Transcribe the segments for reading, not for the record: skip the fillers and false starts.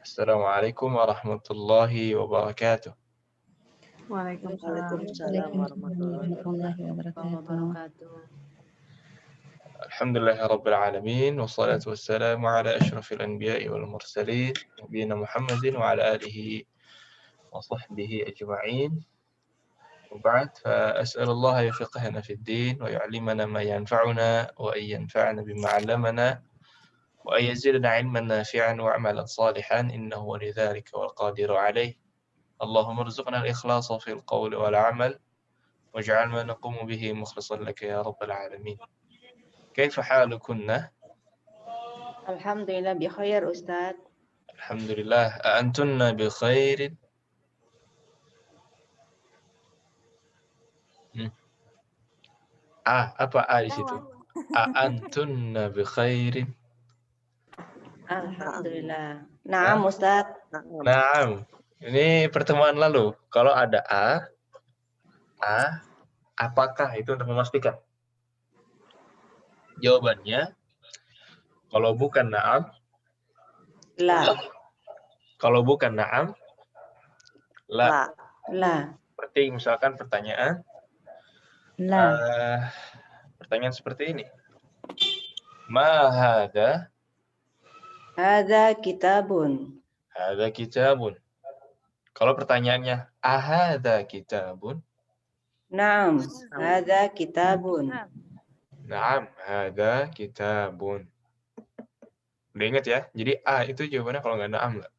Assalamualaikum warahmatullahi wabarakatuh. Waalaikumsalam warahmatullahi wabarakatuh. Alhamdulillahirabbil alamin wassalatu wassalamu ala asyrafil anbiya'i wal mursalin nabiyina Muhammadin wa ala alihi wa sahbihi ajma'in. وبعد فأسأل الله يفقهنا في الدين ويعلمنا ما ينفعنا وأن ينفعنا بما علمنا وأن يزيدنا علما نافعا وعملا صالحا إنه ولي ذلك والقادر عليه. اللهم ارزقنا الإخلاص في القول والعمل واجعل ما نقوم به مخلصا لك يا رب العالمين. كيف حالكن؟ Alhamdulillah bi khair Ustaz. الحمد لله. أأنتن بخير؟ apa A di situ? Antunna bi khairin. Alhamdulillah. Naam Ustaz. Naam. Ini pertemuan lalu. Kalau ada apakah itu untuk memastikan? Jawabannya, kalau bukan na'am, La. kalau bukan na'am, la. La. Seperti misalkan pertanyaan, pertanyaan seperti ini. Ma hadha? Hadza kitabun. Hadza kitabun. Kalau pertanyaannya, ahadza kitabun? Naam, hadza kitabun. Naam, hadza kitabun. Udah ingat ya? Jadi A itu jawabannya kalau nggak na'am nggak.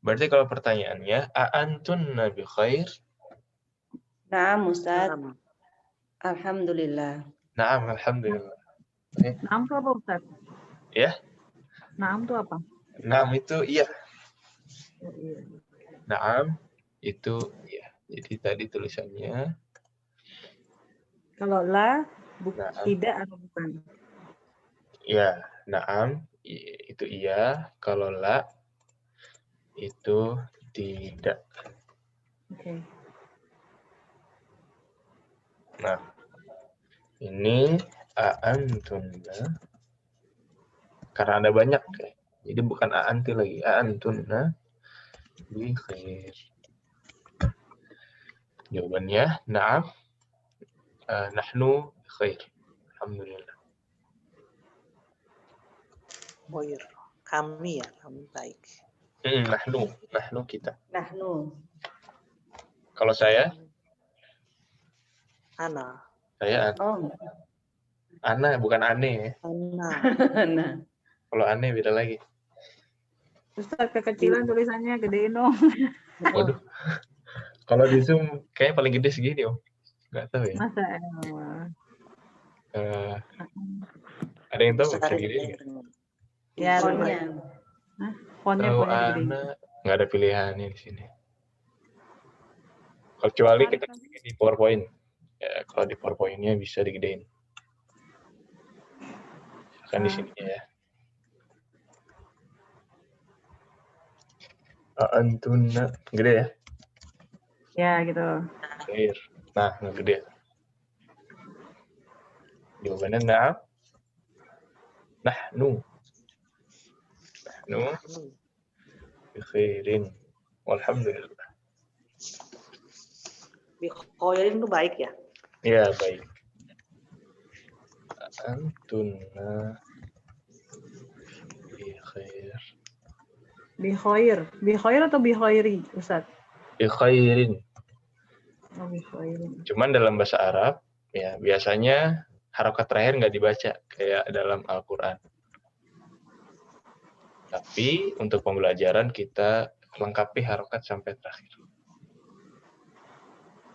Berarti kalau pertanyaannya, a'antunna bi khair? Naam Ustaz. Alhamdulillah. Naam, alhamdulillah. Naam itu apa Ustaz? Ya? Naam itu apa? Naam itu iya. Naam itu iya. Jadi tadi tulisannya. Kalau la Naam. tidak atau bukan? Ya, naam itu iya. Kalau la itu tidak. Oke. Nah, ini a'antunna. Karena ada banyak, jadi bukan a'anti lagi. A'antunna bi khair. Jawabannya, na'am. Nahnu bi khair. Alhamdulillah. Khair. Kami ya, kami baik. Nahnu kita. Nahnu. Kalau saya? Ana. Saya Ana, bukan Ane ya. Ana. Kalau Ane beda lagi. Ustaz kekecilan tulisannya gedein dong. Waduh. Kalau di Zoom kayaknya paling gede segini, Om. Nggak tahu ya. Masa ada yang tahu bisa gede nggak? Ya, Fontnya. Fontnya gedein. Nggak ada pilihannya di sini. Kecuali kita di PowerPoint. Ya, kalau di PowerPoint-nya bisa digedein. Kan di sini ya. Antuna gede ya? Ya gitu. Khair. Nah, nggak gede. Jawabannya na'am. Nahnu bi khairin. Walhamdulillah. Bi khairin itu baik ya? Ya, baik. Antuna bi khair. Bi khair atau bi khairi, Ustaz? Bi khairin. Oh, bi khairin. Cuman dalam bahasa Arab, ya biasanya harokat terakhir nggak dibaca kayak dalam Al-Quran. Tapi untuk pembelajaran kita lengkapi harokat sampai terakhir.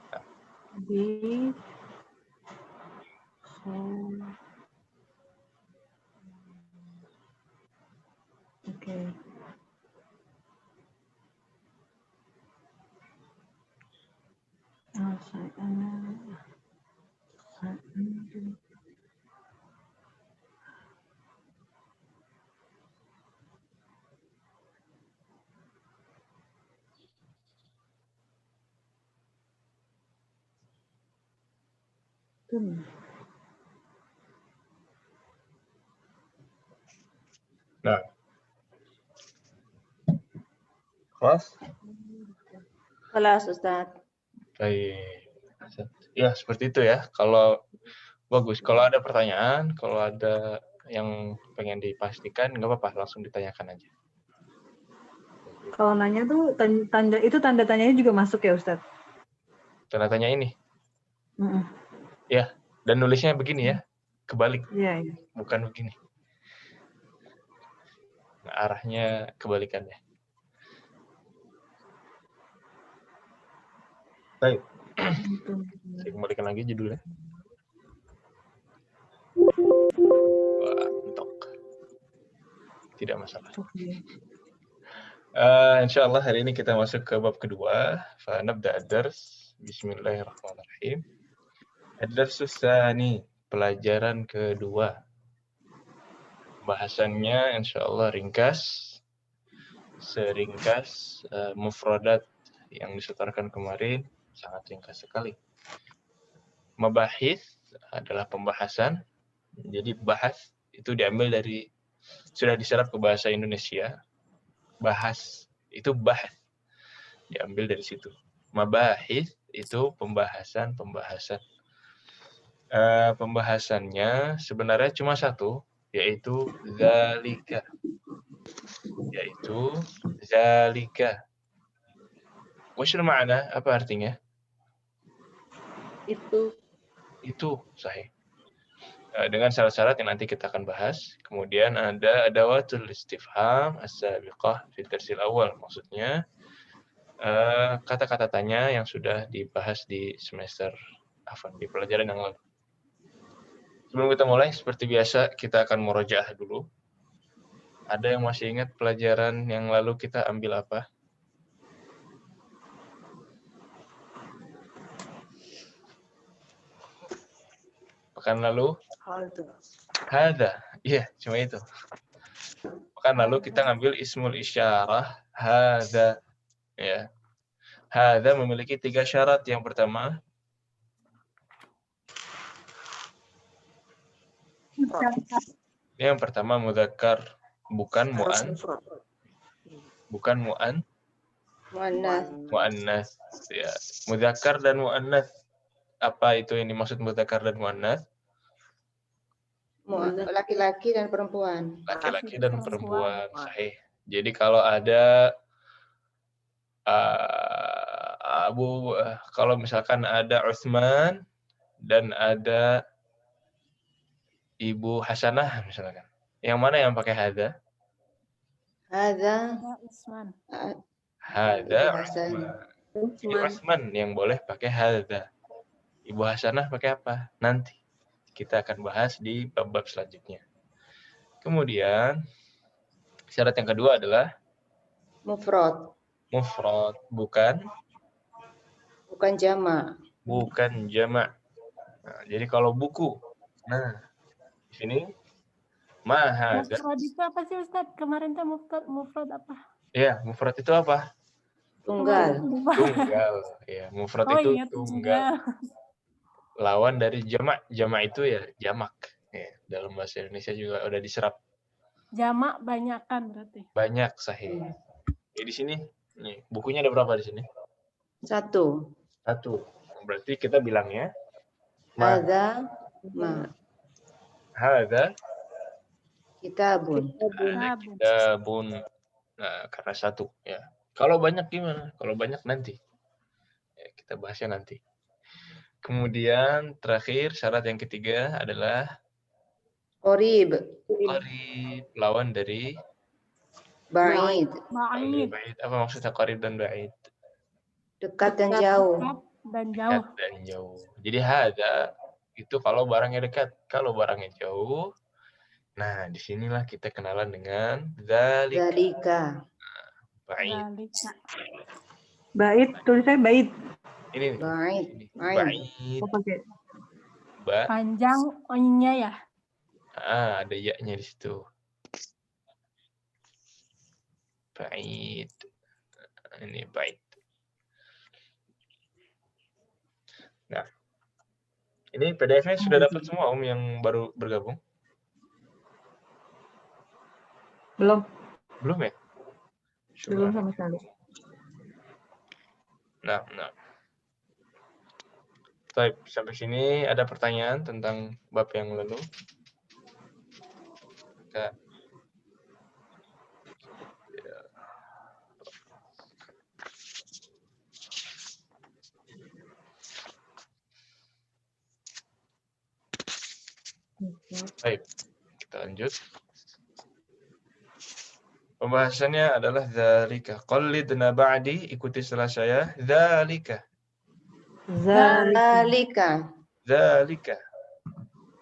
Nah. Bi Oke. Nah, Kelas? Kelas Ustaz. Baik. Ya, seperti itu ya. Kalau bagus. Kalau ada pertanyaan, kalau ada yang pengen dipastikan, nggak apa-apa, langsung ditanyakan aja. Kalau nanya tuh tanda tanyanya juga masuk ya Ustadz? Tanda tanya ini. Mm-mm. Ya, dan nulisnya begini ya. Kebalik, Iya, iya. bukan begini. Nah, arahnya kebalikannya. Baik. Saya kembalikan lagi judulnya. Wah, mentok. Tidak masalah. Insyaallah hari ini kita masuk ke bab kedua. Fanabda ad-dars. Bismillahirrahmanirrahim. Ad-darsus tsani, pelajaran kedua. Bahasannya insyaallah ringkas. Seringkas mufradat yang disetorkan kemarin, sangat ringkas sekali. Mabahis adalah pembahasan. Jadi bahas itu diambil dari, sudah diserap ke bahasa Indonesia. Bahas itu bahas, diambil dari situ. Mabahis itu pembahasan. Pembahasannya sebenarnya cuma satu, yaitu zalika. Washul ma'na, apa artinya? Itu, sahih. Dengan syarat-syarat yang nanti kita akan bahas. Kemudian ada adawatul istifham as-sabiqah fi darsil awal. Maksudnya kata-kata tanya yang sudah dibahas di semester di pelajaran yang lalu. Sebelum kita mulai, seperti biasa kita akan murojaah dulu. Ada yang masih ingat pelajaran yang lalu kita ambil apa? Pekan lalu? Hada. Iya, cuma itu. Pekan lalu kita ngambil ismul isyarah hada. Ya. Hada memiliki 3 syarat. Yang pertama mudzakkar, bukan mu'an. Bukan mu'an. Mu'annas. Ya. Mudzakkar dan mu'annas. Apa itu yang dimaksud mudzakkar dan mu'annas? Laki-laki dan perempuan. Laki-laki dan perempuan. Sahih. Jadi kalau ada kalau misalkan ada Utsman dan ada Ibu Hasanah misalkan. Yang mana yang pakai hada? Hada Usman. Hada Ibu Hasan. Jadi Utsman yang boleh pakai hada. Ibu Hasanah pakai apa? Nanti kita akan bahas di bab-bab selanjutnya. Kemudian syarat yang kedua adalah Mufrad, bukan jamak. Bukan jamak. Nah, jadi kalau buku, nah di sini mahada. Mufrad itu apa sih Ustaz? Kemarin tuh mufrad apa? Ya, mufrad itu apa? Tunggal. Tunggal. Ya, mufrad itu tunggal. Lawan dari jamak. Jamak itu ya jamak. Ya, dalam bahasa Indonesia juga udah diserap. Jamak banyakan berarti. Banyak, sahih. Ya, di sini, nih, bukunya ada berapa di sini? 1. Berarti kita bilangnya Hada kitabun. Kitabun. Nah, karena 1 ya. Kalau banyak gimana? Kalau banyak nanti. Ya, kita bahasnya nanti. Kemudian terakhir syarat yang ketiga adalah Qorib, lawan dari ba'id, ba'id. Apa maksudnya qarib dan ba'id? dekat dan jauh. Dekat dan jauh. Jadi hada itu kalau barangnya dekat, kalau barangnya jauh. Nah, disinilah kita kenalan dengan zalika. Ba'id. Bait, tulisnya bait. Ini Ba'id. ba'id. Oh, pakai Panjang o-nya ya. Ada ya-nya di situ. Ba'id. Ini ba'id. Nah, ini PDF-nya sudah dapat semua yang baru bergabung? belum Belum ya? sama sekali. Nah. Baik, sampai sini ada pertanyaan tentang bab yang lalu? Kak. Baik, kita lanjut. Pembahasannya adalah dzalika. Qallidna ba'di, ikuti setelah saya. Dzalika. Zalika. Dzalika.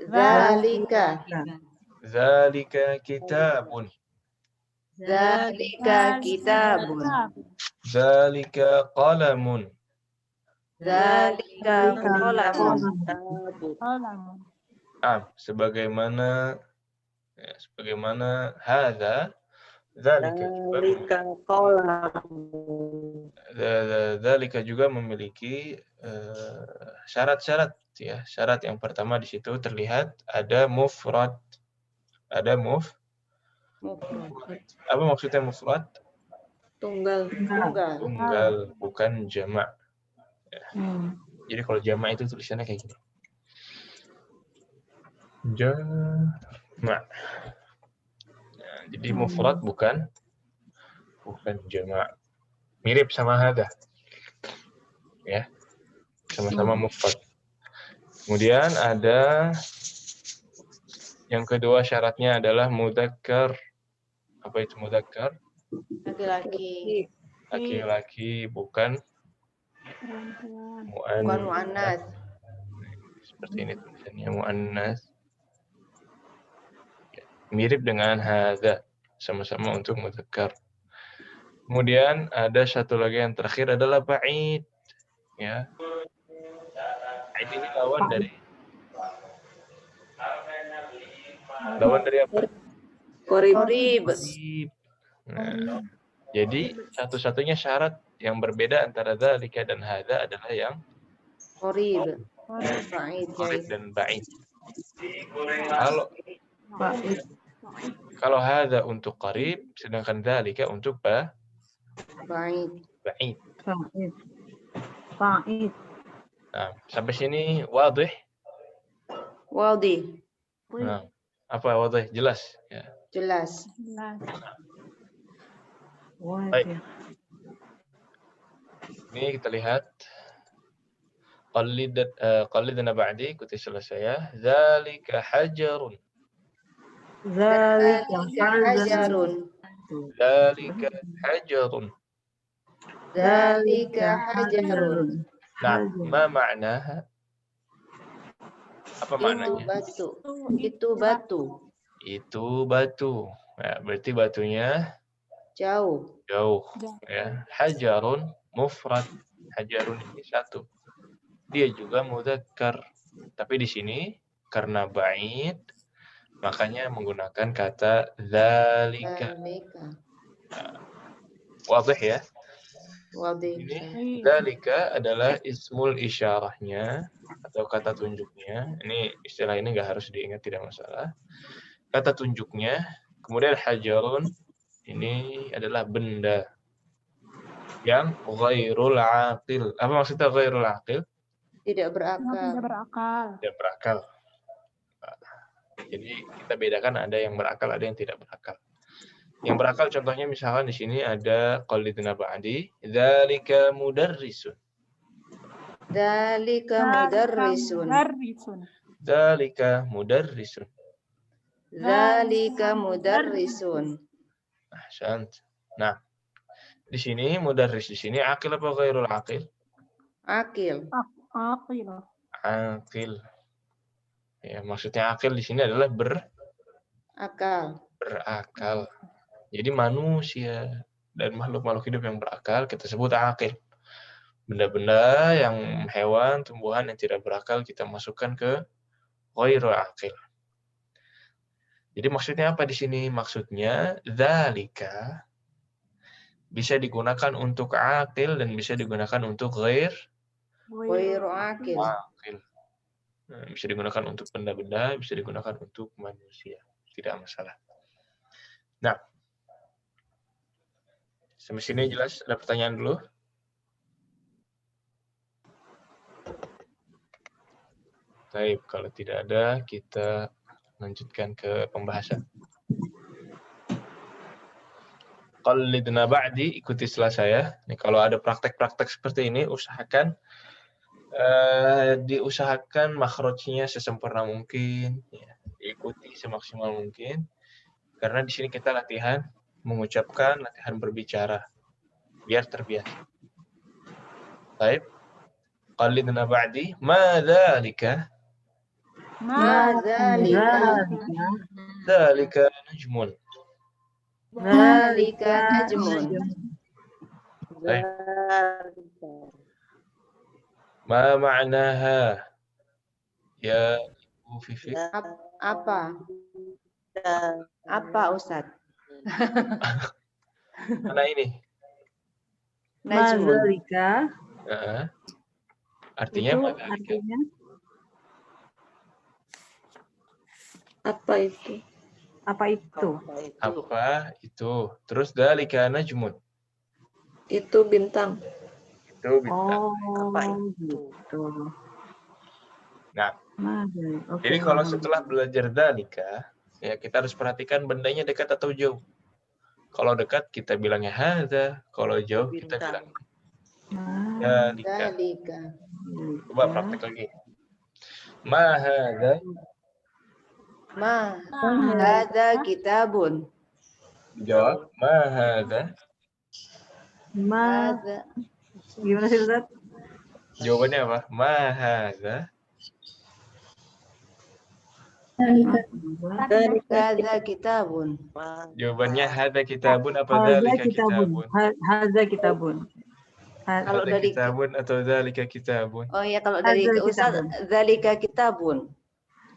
Zalika. Dzalika kitabun. Zalika kitabun. Dzalika qalamun. Zalika qalamun. Qalamun. Sebagaimana hadza dzalika Dzalika qalamun. dzalika juga memiliki syarat-syarat ya. Syarat yang pertama di situ terlihat ada mufrad. Apa maksudnya mufrad? Tunggal. Bukan jamak. Jadi kalau jamak itu tulisannya kayak gini. Jamak. Nah, jadi mufrad bukan jamak. Mirip sama hadza. Ya. Sama-sama mufrad. Kemudian ada yang kedua syaratnya adalah mudzakkar. Apa itu mudzakkar? Laki-laki. Laki-laki, bukan Muannas. Seperti ini tulisannya muannas. Mirip dengan hadza, sama-sama untuk mudzakkar. Kemudian ada satu lagi yang terakhir adalah ba'id. Ya. Ba'id ini lawan dari apa? Qorib. Nah, jadi satu-satunya syarat yang berbeda antara dzalika dan hadza adalah yang Qorib. qarib dan ba'id. Kalau hadza untuk qarib, sedangkan dzalika untuk ba'id. Nah, sampai sini wadih. Nah, apa wadih? Jelas ya. Jelas. Baik. Ini kita lihat qallidna ba'di, ikuti setelah saya. Dzalika hajarun. Zalika hajarun. Dzalika hajarun. Zalika hajarun. Nah, ma ma'naha? Apa maknanya? Itu batu. Itu batu. Ya, berarti batunya Jauh. Ya. Hajarun mufrad. Hajarun ini satu. Dia juga mudzakkar. Tapi di sini karena ba'id makanya menggunakan kata dzalika. Wadih ya? Ini dzalika adalah ismul isyarahnya atau kata tunjuknya. Ini istilah ini nggak harus diingat, tidak masalah. Kata tunjuknya. Kemudian hajarun ini adalah benda yang ghairul aqil. Apa maksudnya ghairul aqil? Tidak berakal. Tidak berakal. Jadi kita bedakan ada yang berakal, ada yang tidak berakal. Yang berakal contohnya misalkan di sini ada qallidna ba'di, dzalika mudarrisun. Dzalika mudarrisun. Dzalika mudarrisun. Dzalika mudarrisun. Ahsant. Nah, di sini mudarris di sini aqil apa ghairul aqil? Aqil. Aqil. Ya, maksudnya aqil di sini adalah berakal. Jadi manusia dan makhluk-makhluk hidup yang berakal kita sebut aqil. Benda-benda yang hewan, tumbuhan yang tidak berakal kita masukkan ke ghairul aqil. Jadi maksudnya apa di sini? Maksudnya dzalika bisa digunakan untuk aqil dan bisa digunakan untuk Ghairu aqil. Nah, bisa digunakan untuk benda-benda, bisa digunakan untuk manusia. Tidak masalah. Nah, sampai sini jelas? Ada pertanyaan dulu? Baik, kalau tidak ada, kita lanjutkan ke pembahasan. Qallidna ba'di, ikuti setelah saya. Nih, kalau ada praktek-praktek seperti ini, usahakan diusahakan makhrajnya sesempurna mungkin, ya. Diikuti semaksimal mungkin, karena di sini kita latihan mengucapkan, latihan berbicara, biar terbiasa. Baik, qallidna ba'di, ma dzalika? Ma dzalika. Dzalika najmun. Dzalika najmun. Baik. Ma ma'naha? Ya Ibu Vivi. Apa? Apa Ustaz? Mana ini? Najmun. Madzalika Artinya itu madzalika? artinya Apa itu? apa itu? Apa itu? Terus dzalika najmun. Itu bintang. Itu bintang. Oh, gitu. Nah, Oke, jadi kalau paham. setelah belajar dzalika, ya kita harus perhatikan bendanya dekat atau jauh. Kalau dekat kita bilangnya hadza, kalau jauh kita bilang dzalika. Dzalika. Coba praktek lagi. Ma hadza? Ma hadza kitabun. Jawab. Ma hadza? Hadza Gimana sih Ustaz? Jawabannya apa? Ma hadza? hadza kitabun. Jawabannya hadza kitabun apa Hadza dzalika kitabun. kitabun? Hadza kitabun. Kalau Hadza dari kitabun atau dzalika kitabun? Oh ya, kalau dari Hadza ke Ustaz kitabun. dzalika kitabun.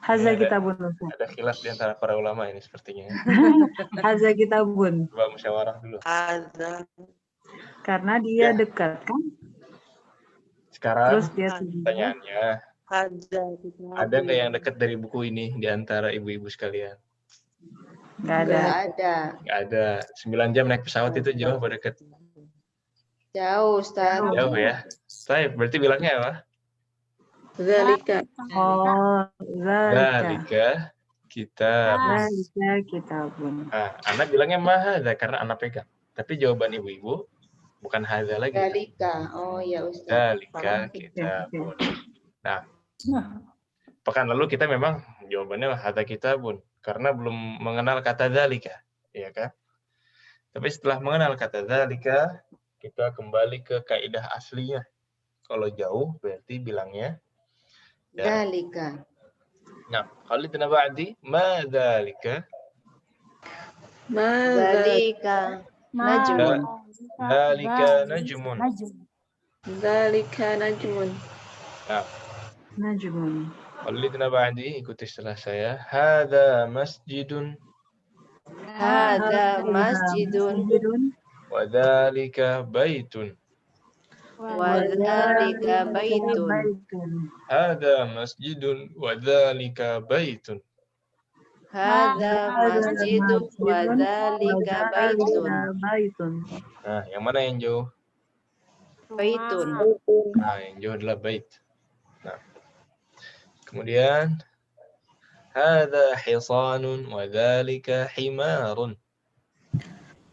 Hadza Ada- kitabun. Ustaz. Ada khilaf di antara para ulama ini sepertinya. Hadza kitabun. Coba musyawarah dulu. Ada. Karena dia Ya. dekat kan? Sekarang Terus dia tinggi. pertanyaannya, ada nggak yang dekat dari buku ini di antara ibu-ibu sekalian? Nggak ada. Enggak ada. Nggak ada. 9 jam naik pesawat itu jauh apa dekat? Jauh Ustaz. Jauh ya. Baik, berarti bilangnya apa? Zalika. Oh, zalika. Dzalika kitabun. Zalika kitabun. Nah, anak bilangnya ma hadza karena anak pegang. Tapi jawaban ibu-ibu bukan hadza lagi. Dzalika. Oh ya Ustaz. Dzalika kitabun. Nah, pekan lalu kita memang jawabannya hadza kitabun karena belum mengenal kata dzalika, ya kan? Tapi setelah mengenal kata dzalika, kita kembali ke kaidah aslinya. Kalau jauh berarti bilangnya Dzalika. Nah, qalidna ba'di ma dzalika? Dzalika najmun. Dzalika najmun. Zalika najmun. Nah, Najmun. qalidna ba'di, ikuti setelah saya. Hadza masjidun Hadza masjidun wa dzalika baitun. wa dzalika baitun. Hadza masjidun wa dzalika baitun. Hadza masjidun wa dzalika baitun. Baitun. Nah, yang mana yang jauh? Baitun. Nah, yang jauh adalah bait. Nah, kemudian hadza hisanun wa dzalika himarun.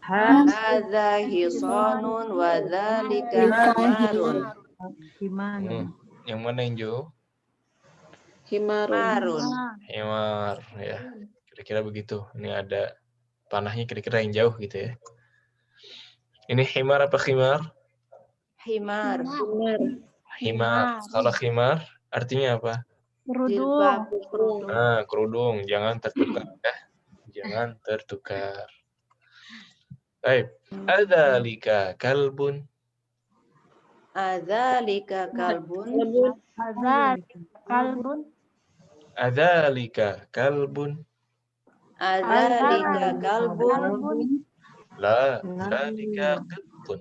Hadza hisanun wa dzalika himarun. Himanun. Yang mana yang jauh? Himarun. Himarun. Himar, ya. Kira-kira begitu. Ini ada panahnya kira-kira yang jauh gitu ya. Ini himar apa khimar? Himar. Himar. Kalau khimar artinya apa? Jilbab. Nah, kerudung. Jangan tertukar ya. Jangan tertukar. Baik. Adzalika kalbun. Adzalika kalbun. Adzalika kalbun. Adzalika kalbun. La, dzalika qittun.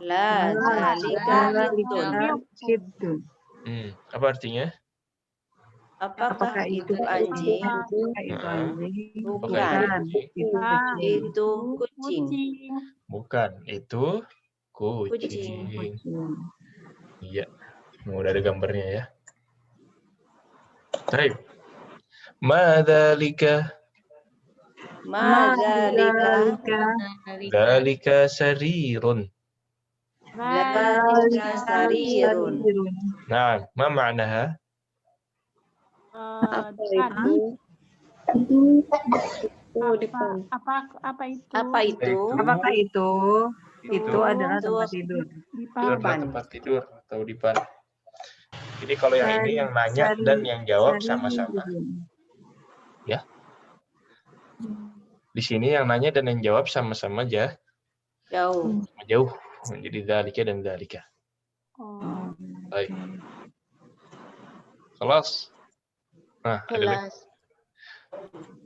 La dzalika kitun. Kitun. Apa artinya? Apakah itu anjing? Apakah itu anjing? Bukan. Itu kucing. Itu kucing. Bukan, itu kucing. Kucing. Iya. Udah ada gambarnya ya. Baik. Ma dzalika? Ma dzalika Dzalika sarirun. dzalika sarirun. Nah, ma ma'naha? Apa Depan. itu? Itu depan. Apa itu? Apa itu? Apakah itu? Itu adalah Itu tempat tidur. Itu adalah Dipan. tempat tidur atau dipan. Jadi kalau yang ini yang nanya dan yang jawab sama-sama. Ya. Di sini yang nanya dan yang jawab sama-sama aja. Jauh. Jauh. Jadi dzalika dan dzalika. Oh. Baik. Kelas. Nah, ada lagi. Kelas.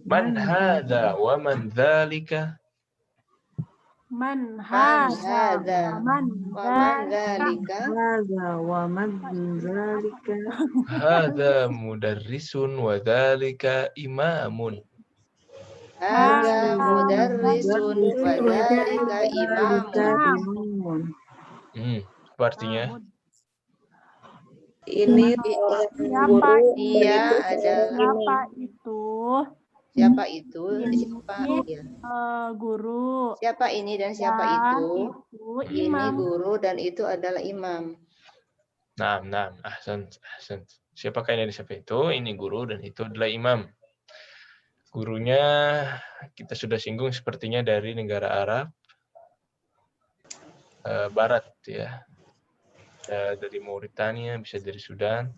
Man hadza wa man dzalika? Man Man hadza hadza wa man wa man dzalika. dzalika? Hadza wa man dzalika. Hadza mudarrisun wa dzalika imamun. Hadza mudarrisun wa dzalika imamun. Apa artinya? Ini seorang Siapa guru. Dia dan adalah Siapa itu? siapa ya? Guru. Siapa ini dan siapa Dan itu? itu Ini imam. guru dan itu adalah imam. Nah, ahsan. Siapakah ini dan siapa itu? Ini guru dan itu adalah imam. Gurunya kita sudah singgung sepertinya dari negara Arab Barat ya. Dari Mauritania, bisa dari Sudan.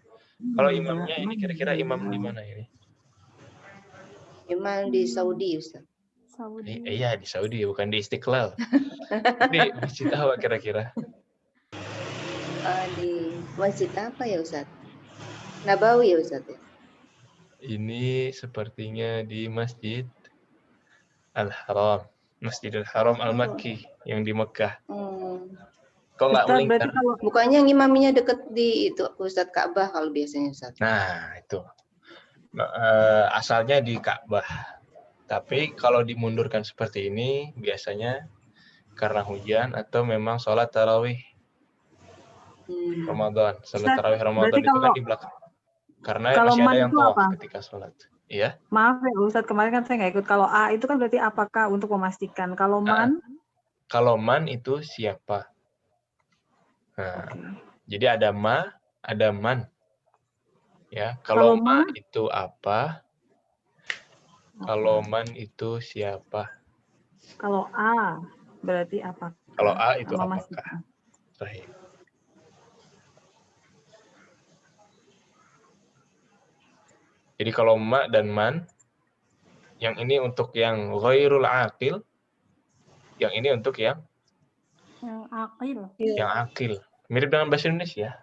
Kalau imamnya ini kira-kira imam di mana ini? Imam di Saudi, Ustaz. Saudi. Iya, di Saudi, bukan di Istiqlal. Tapi masjid apa kira-kira? Di masjid apa ya, Ustaz? Nabawi ya, Ustaz? Ini sepertinya di Masjid Al-Haram. Masjidil Haram Al-Makki yang di Mekah. Kok nggak Ustaz, melingkar? berarti kalau Bukannya yang imamnya deket di itu Ustaz Ka'bah kalau biasanya, Ustaz. Nah, itu. Asalnya di Ka'bah. Tapi kalau dimundurkan seperti ini, biasanya karena hujan atau memang sholat tarawih Ramadan. Sholat tarawih Ramadan itu kan di belakang. Karena kalau masih ada man yang itu tawaf apa? ketika sholat. Iya. Maaf ya Ustaz, kemarin kan saya nggak ikut. Kalau A itu kan berarti apakah untuk memastikan. Kalau man? Kalau man itu siapa? Nah, jadi ada ma, ada man. Ya, kalau ma itu apa? Kalau man itu siapa? Kalau A berarti apa? Kalau A itu memastikan. apakah? Sahih. Jadi kalau ma dan man, yang ini untuk yang ghairul aqil, yang ini untuk yang akil. Yang akil. Mirip dengan bahasa Indonesia.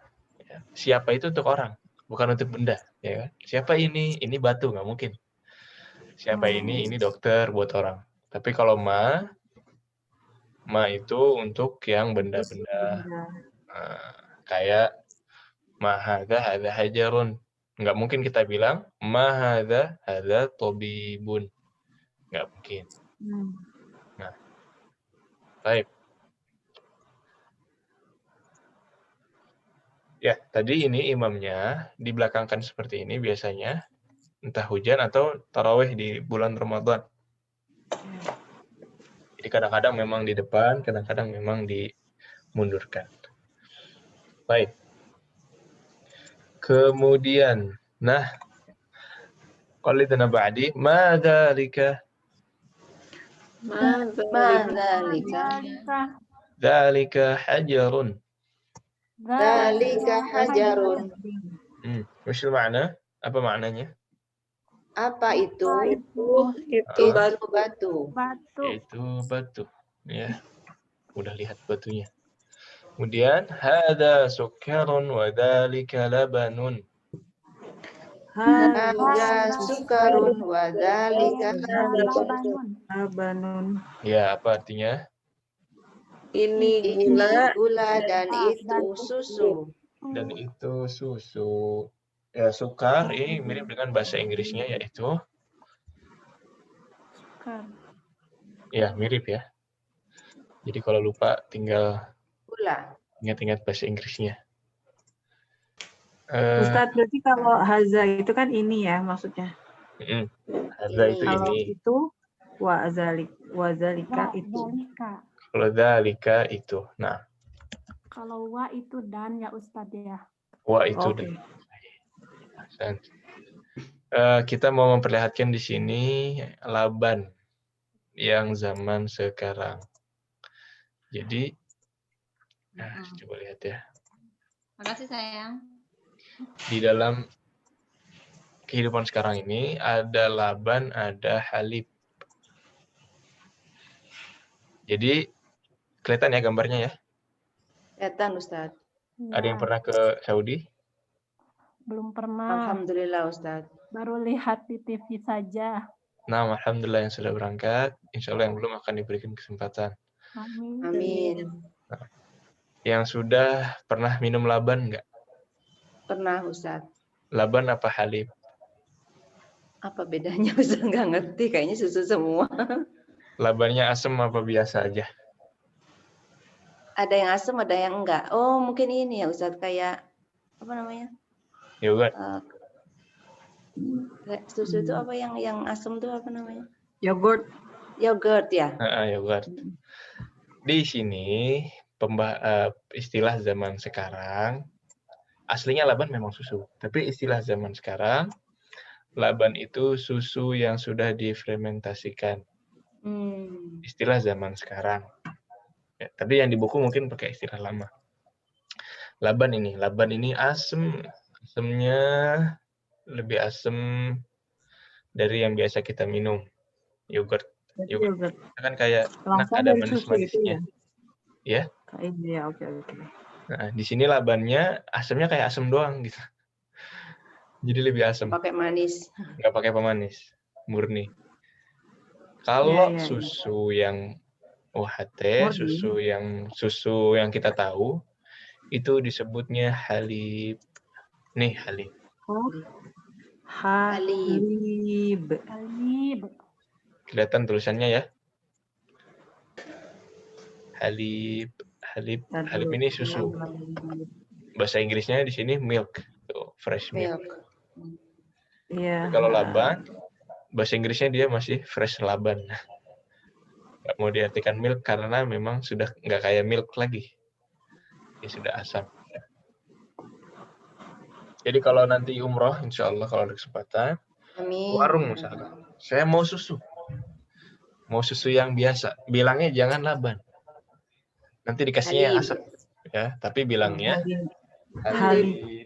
Siapa itu untuk orang, bukan untuk benda. Ya kan? Siapa ini? Ini batu, nggak mungkin. Siapa ini dokter buat orang. Tapi kalau ma itu untuk yang benda-benda. Kayak ma hadza hajarun. Nggak mungkin kita bilang ma hadza tabibun. Nggak mungkin. Nah, baik. Ya, tadi ini imamnya dibelakangkan seperti ini biasanya. Entah hujan atau tarawih di bulan Ramadan. Jadi kadang-kadang memang di depan, kadang-kadang memang dimundurkan. Baik. Kemudian, nah, qalidna ba'di, ma dzalika? Ma dzalika? Dzalika hajarun. Dzalika hajarun. Maksud makna? Apa maknanya? Apa itu? Itu batu. Itu batu. Ya. Udah lihat batunya. Kemudian hadza sukarun wa dzalika labanun. Hadza sukarun wa dzalika labanun. Ya, apa artinya? Ini gula dan itu susu. Dan itu susu. Ya, sukar ini mirip dengan bahasa Inggrisnya yaitu ya, mirip ya. Jadi kalau lupa tinggal Gula. ingat-ingat bahasa Inggrisnya. Ustadz, berarti kalau haza itu kan ini ya maksudnya. Haza itu Ini. Kalau ini. itu wazalika itu. Zalika. Kalau dzalika itu. Nah, Kalau wa itu dan ya Ustadz ya. wa itu. Oke. Dan, kita mau memperlihatkan di sini laban yang zaman sekarang. Jadi, coba lihat ya. Makasih sayang. Di dalam kehidupan sekarang ini ada laban, ada halib. Jadi kelihatan ya gambarnya ya. Kelihatan Ustadz. Ada yang Ya, pernah ke Saudi? belum pernah. Alhamdulillah Ustadz. Baru lihat di TV saja. Nah, alhamdulillah yang sudah berangkat. Insya Allah yang belum akan diberikan kesempatan. Amin. Amin. Yang sudah pernah minum laban nggak? Pernah Ustadz. Laban apa halib? Apa bedanya Ustadz? Nggak ngerti. Kayaknya susu semua. Labannya asam apa biasa aja? Ada yang asam, ada yang enggak. Oh mungkin ini ya Ustadz. Kayak apa namanya? Yogurt. Susu itu apa yang asam itu apa namanya? Yogurt. Yogurt ya. Yogurt. Di sini istilah zaman sekarang, aslinya laban memang susu. Tapi istilah zaman sekarang, laban itu susu yang sudah difermentasikan. Istilah zaman sekarang. Ya, tapi yang di buku mungkin pakai istilah lama. Laban ini asam. Asamnya lebih asam dari yang biasa kita minum. Yogurt kan kayak Langsung ada dari susu itu manis-manisnya. Ya? Iya, oke. Nah, di sini labannya asamnya kayak asam doang gitu. Jadi lebih asam. Pakai manis. Nggak pakai pemanis, murni. Kalau Ya. susu yang UHT, susu yang kita tahu, itu disebutnya halib. Nih, halib. Oh. Halib. Kelihatan tulisannya ya. Halib ini susu. Bahasa Inggrisnya di sini milk, tuh, fresh milk. Iya. Kalau laban, bahasa Inggrisnya dia masih fresh laban. Nggak mau diartikan milk karena memang sudah nggak kayak milk lagi. Dia sudah asam. Jadi kalau nanti umroh, insya Allah kalau ada kesempatan, warung misalkan, saya mau susu yang biasa, bilangnya jangan laban. Nanti dikasihnya yang asam, ya. Tapi bilangnya halib.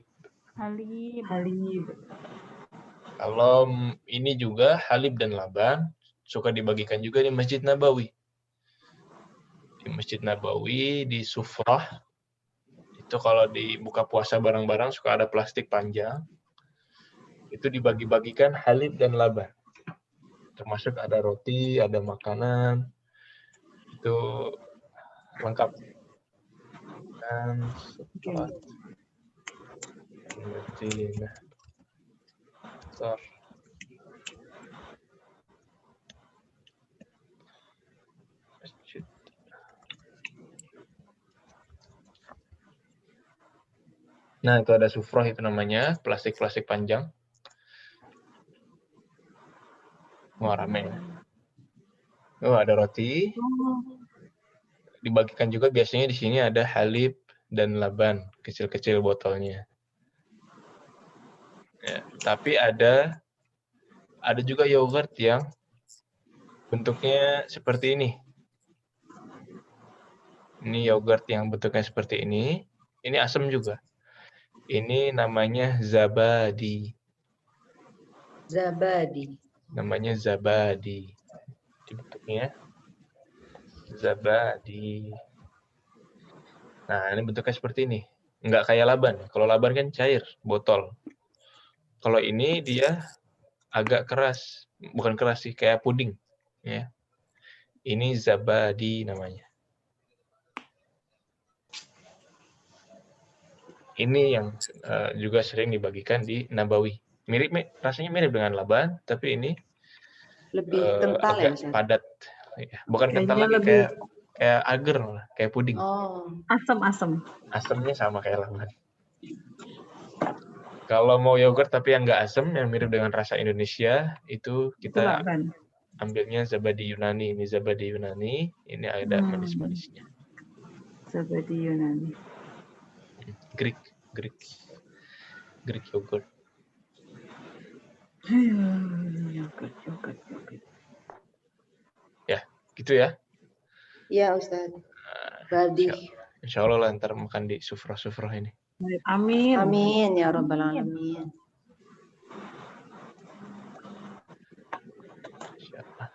Kalau ini juga halib dan laban suka dibagikan juga di Masjid Nabawi. Di Masjid Nabawi di Sufrah. Itu kalau dibuka puasa bareng-bareng suka ada plastik panjang. Itu dibagi-bagikan halib dan laban. Termasuk ada roti, ada makanan. Itu lengkap. Dan nah, itu ada sufrah itu namanya, plastik-plastik panjang. Wah, rame. Oh, ada roti. Dibagikan juga biasanya di sini ada halib dan laban, kecil-kecil botolnya. Ya, tapi ada juga yogurt yang bentuknya seperti ini. Ini yogurt yang bentuknya seperti ini. Ini asam juga. Ini namanya zabadi. Namanya zabadi. Bentuknya zabadi. Nah, ini bentuknya seperti ini. Nggak kayak laban. Kalau laban kan cair, botol. Kalau ini dia agak keras. Bukan keras sih, kayak puding. Ya. Ini zabadi namanya. Ini yang juga sering dibagikan di Nabawi. Rasanya mirip dengan laban, tapi ini lebih kental agak padat. Bukan kental lagi, kayak agar, kayak puding. Oh. Asam. Asamnya sama kayak laban. Kalau mau yogurt tapi yang nggak asam, yang mirip dengan rasa Indonesia, itu Itu kita laban. ambilnya Zabadi Yunani. Ini Zabadi Yunani, ini ada manis-manisnya. Seperti Yunani. Greek yogurt. Yogurt. Ya, gitu ya. Ya Ustaz. Berarti. Insya Allah lah ntar makan di sufroh ini. Amin. Amin ya Rabbal Alamin. Insyaallah.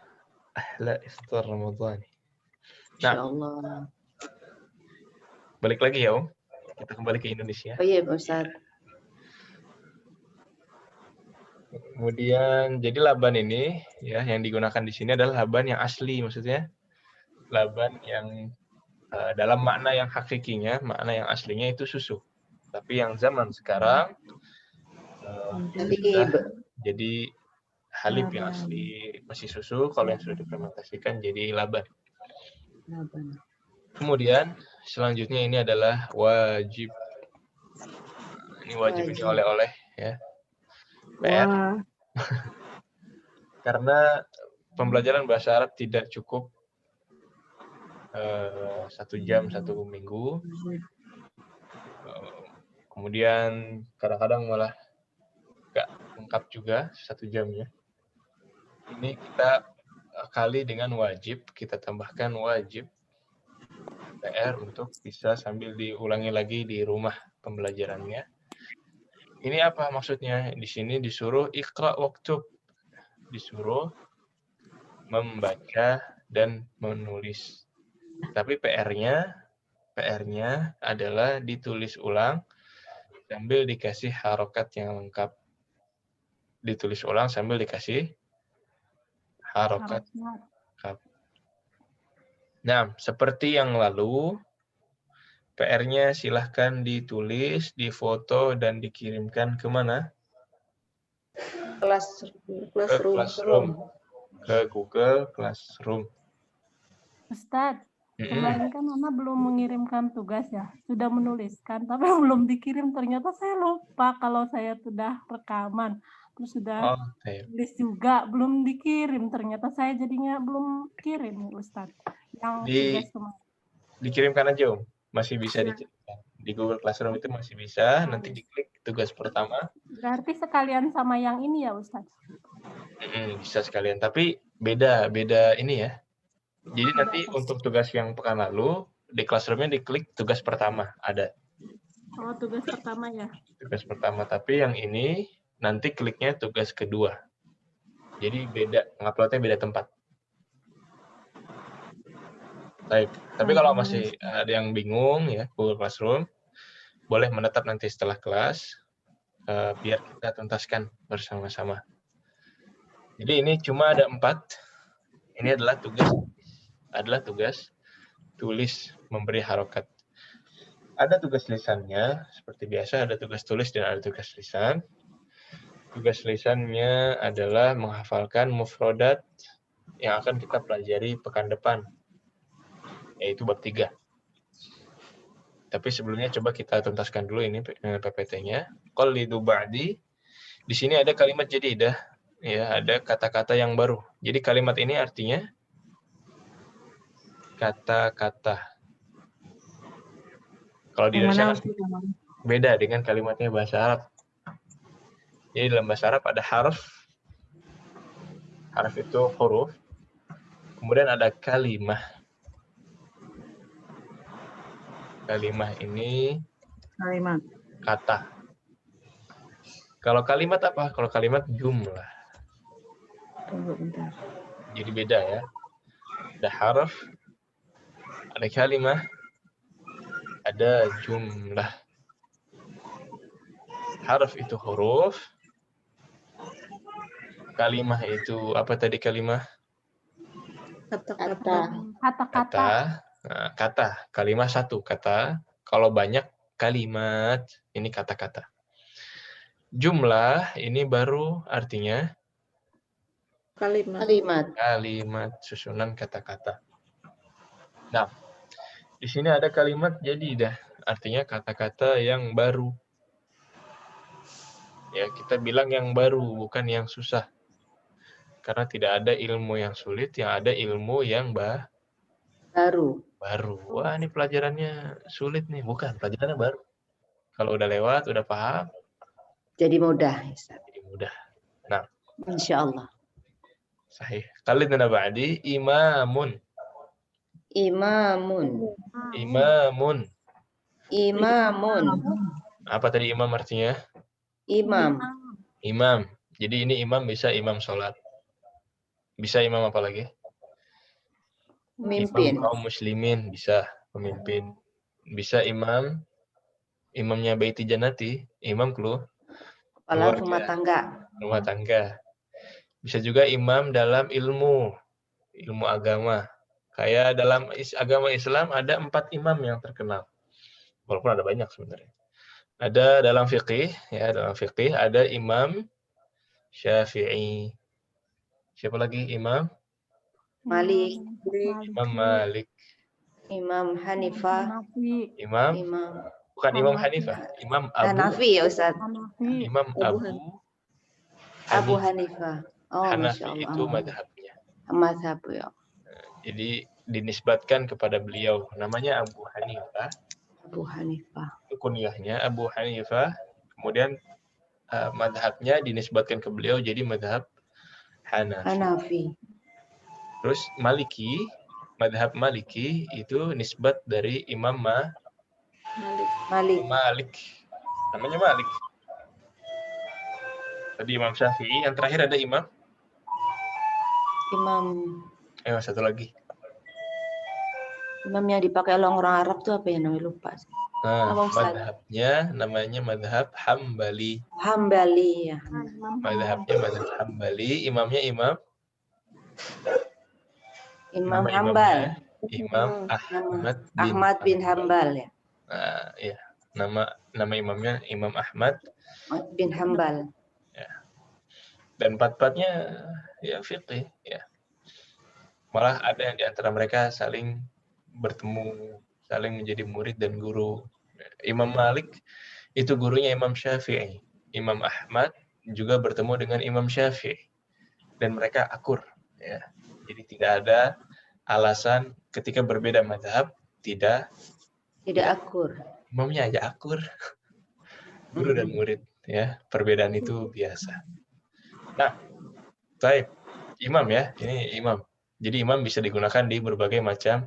Ahla iftar Ramadhani. Insya Allah. Balik lagi ya, Om. Kita kembali ke Indonesia. Oh iya Ustaz. Kemudian jadi laban ini ya yang digunakan di sini adalah laban yang asli, maksudnya laban yang dalam makna yang hakikinya, makna yang aslinya itu susu. Tapi yang zaman sekarang jadi halib yang asli masih susu, kalau yang sudah difermentasikan jadi laban. Kemudian selanjutnya ini adalah wajib. Ini wajib ini oleh-oleh ya. PR. Wah. Karena pembelajaran bahasa Arab tidak cukup 1 jam 1 minggu. Kemudian kadang-kadang malah nggak lengkap juga 1 jamnya. Ini kita kali dengan wajib, kita tambahkan wajib PR untuk bisa sambil diulangi lagi di rumah pembelajarannya. Ini apa maksudnya? Di sini disuruh iqra waktub, disuruh membaca dan menulis. Tapi PR-nya adalah ditulis ulang sambil dikasih harokat yang lengkap. Ditulis ulang sambil dikasih harokat lengkap. Nah, seperti yang lalu, PR-nya silahkan ditulis, difoto, dan dikirimkan kemana? Classroom. Ke Google Classroom. Ustadz, kemarin kan Mama belum mengirimkan tugas ya, sudah menuliskan, tapi belum dikirim. Ternyata saya lupa kalau saya sudah rekaman, terus sudah tulis juga, belum dikirim. Ternyata saya jadinya belum kirim, Ustadz. Yang tugas kemarin. Dikirimkan aja, Om. Masih bisa dikirimkan. Di Google Classroom itu masih bisa, nanti diklik tugas pertama. Berarti sekalian sama yang ini ya, Ustadz? Bisa sekalian, tapi beda ini ya. Jadi nanti untuk tugas yang pekan lalu, di Classroom-nya diklik tugas pertama, ada. Oh, tugas pertama ya? Tugas pertama, tapi yang ini nanti kliknya tugas kedua. Jadi beda, nguploadnya beda tempat. Baik, tapi kalau masih ada yang bingung ya, Google Classroom, boleh menetap nanti setelah kelas, biar kita tuntaskan bersama-sama. Jadi ini cuma ada 4. Ini adalah tugas tulis memberi harokat. Ada tugas lisannya, seperti biasa ada tugas tulis dan ada tugas lisan. Tugas lisannya adalah menghafalkan mufrodat yang akan kita pelajari pekan depan, yaitu bab 3. Tapi sebelumnya coba kita tuntaskan dulu ini PPT-nya. Qalidu ba'di. Di sini ada kalimat jadidah, ya, ada kata-kata yang baru. Jadi kalimat ini artinya kata-kata. Kalau di Indonesia kan beda dengan kalimatnya bahasa Arab. Jadi dalam bahasa Arab ada harf. Harf itu huruf. Kemudian ada kalimah. Kalimah ini kata. Kalau kalimat apa? Kalau kalimat jumlah. Tunggu bentar. Jadi beda ya. Ada harf, ada kalimah, ada jumlah. Harf itu huruf. Kalimah itu apa tadi kalimah? Kata-kata. Nah, kata. Kalimah satu kata. Kalau banyak kalimat, ini kata-kata. Jumlah ini baru artinya kalimat susunan kata-kata. Nah, di sini ada kalimat jadidah, artinya kata-kata yang baru. Ya, kita bilang yang baru, bukan yang susah. Karena tidak ada ilmu yang sulit, yang ada ilmu yang Baru. baru. Wah, ini pelajarannya sulit nih. Bukan, pelajarannya baru. Kalau udah lewat, udah paham, Jadi mudah. Ustaz. jadi mudah. Insya Allah. Sahih. Qalidna ba'di imamun. Imamun. Imamun. Imamun. Apa tadi imam artinya? Imam. Imam. Jadi ini imam bisa imam sholat. Bisa imam apa lagi? Pemimpin. Imam kaum muslimin bisa pemimpin. Bisa imamnya Baiti Janati, imam Kepala keluarga, rumah tangga. rumah tangga. Bisa juga imam dalam ilmu agama. Kayak dalam agama Islam ada 4 imam yang terkenal. Walaupun ada banyak sebenarnya. Ada dalam fikih, ya dalam fikih ada Imam Syafi'i. Siapa lagi? Imam Malik. Imam Malik. Imam Hanifah. Imam bukan Imam Hanifah, Imam Abu Hanafi ya Ustaz. Imam Abu Hanifah. Oh, Hanafi Masya Allah. itu madhabnya. Mazhab ya. Jadi dinisbatkan kepada beliau. Namanya Abu Hanifah. Abu Hanifah. Itu kunyahnya Abu Hanifah. Kemudian madhabnya dinisbatkan ke beliau jadi madhab Hanafi. Hanafi. Terus Maliki, madhab Maliki itu nisbat dari Imam Malik. Malik. Namanya Malik. Tadi Imam Syafi'i, yang terakhir ada Imam. Ayo satu lagi. Imam yang dipakai oleh orang Arab tuh apa ya namanya, lupa. Nah, Apa, Ustaz? madhabnya namanya madhab Hambali. Hambali ya. Madhabnya madhab Hambali. Imamnya Imam Imam nama Hambal. imamnya Imam Ahmad bin Hambal ya. Nah, ya. Nama imamnya Imam Ahmad Bin Hambal. dan empat-empatnya ya fiqih ya. Malah ada yang di antara mereka saling bertemu, saling menjadi murid dan guru. Imam Malik itu gurunya Imam Syafi'i. Imam Ahmad juga bertemu dengan Imam Syafi'i dan mereka akur ya. Jadi tidak ada alasan ketika berbeda mazhab tidak akur. Imamnya aja akur. Guru dan murid ya, perbedaan itu biasa. Nah, baik. Imam ya, ini imam. Jadi imam bisa digunakan di berbagai macam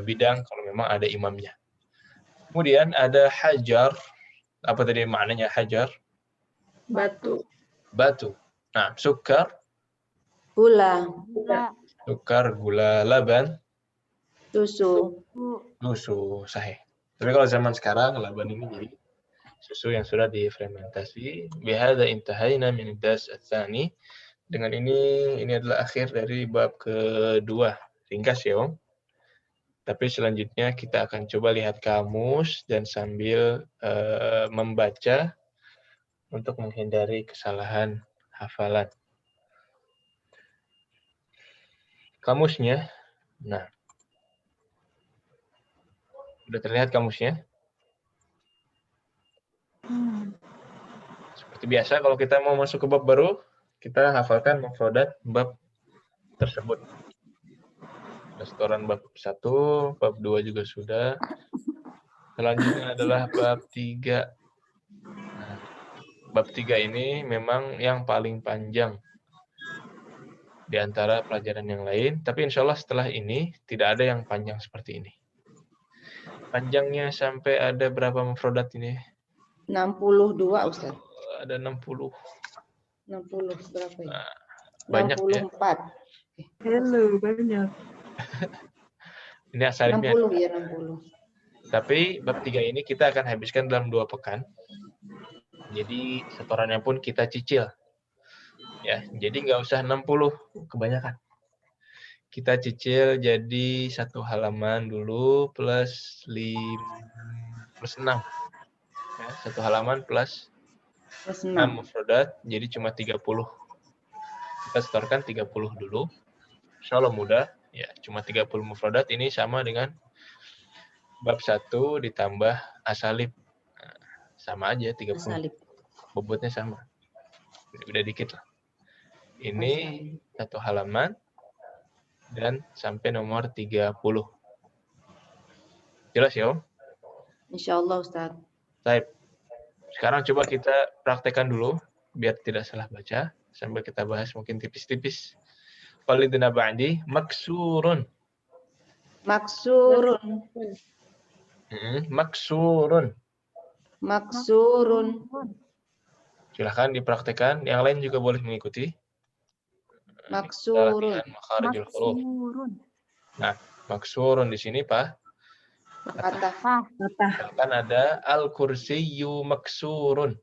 bidang kalau memang ada imamnya. Kemudian ada hajar. Apa tadi maknanya hajar? Batu. Batu. Nah, sukar. Gula. Sukar, gula, laban. Susu. Sahih. Tapi kalau zaman sekarang laban ini jadi susu yang sudah difermentasi. Bihadza intahayna min ad-dars ats-tsani. Dengan ini adalah akhir dari bab kedua. Ringkas ya, Om. Tapi selanjutnya kita akan coba lihat kamus dan sambil membaca untuk menghindari kesalahan hafalan. Kamusnya. Nah. Sudah terlihat kamusnya? Seperti biasa kalau kita mau masuk ke bab baru, kita hafalkan mufradat bab tersebut. Restoran bab 1, bab 2 juga sudah. Selanjutnya adalah bab 3. Nah, bab 3 ini memang yang paling panjang di antara pelajaran yang lain, tapi insya Allah setelah ini tidak ada yang panjang seperti ini. Panjangnya sampai ada berapa mufradat ini? 62 Ustaz. Ada 60. 60 berapa ya? Nah, banyak 64. ya. Hello, banyak. Ini asalnya 60 ya, 60. Tapi bab 3 ini kita akan habiskan dalam 2 pekan. Jadi setorannya pun kita cicil. Ya, jadi nggak usah 60 kebanyakan. Kita cicil jadi 1 halaman dulu plus 6. Ya, 1 halaman plus 6 mufradat, jadi cuma 30. Kita setorkan 30 dulu. Insya Allah mudah. Ya, cuma 30 mufradat ini sama dengan bab 1 ditambah asalib. Nah, sama aja 30. Asalib. bobotnya sama. Udah dikit lah. Ini satu halaman dan sampai nomor 30. Jelas ya, Om? Insyaallah Ustaz. Baik. Sekarang coba kita praktekkan dulu biar tidak salah baca sambil kita bahas mungkin tipis-tipis. Qalidna ba'di maksurun. Maksurun. Maksurun. Maksurun. Silahkan dipraktekkan. Yang lain juga boleh mengikuti. Maksurun. Makharijul huruf. Maksurun. Nah, maksurun di sini, Pak. Patah. Bahkan ada al-kursiyyu maksurun.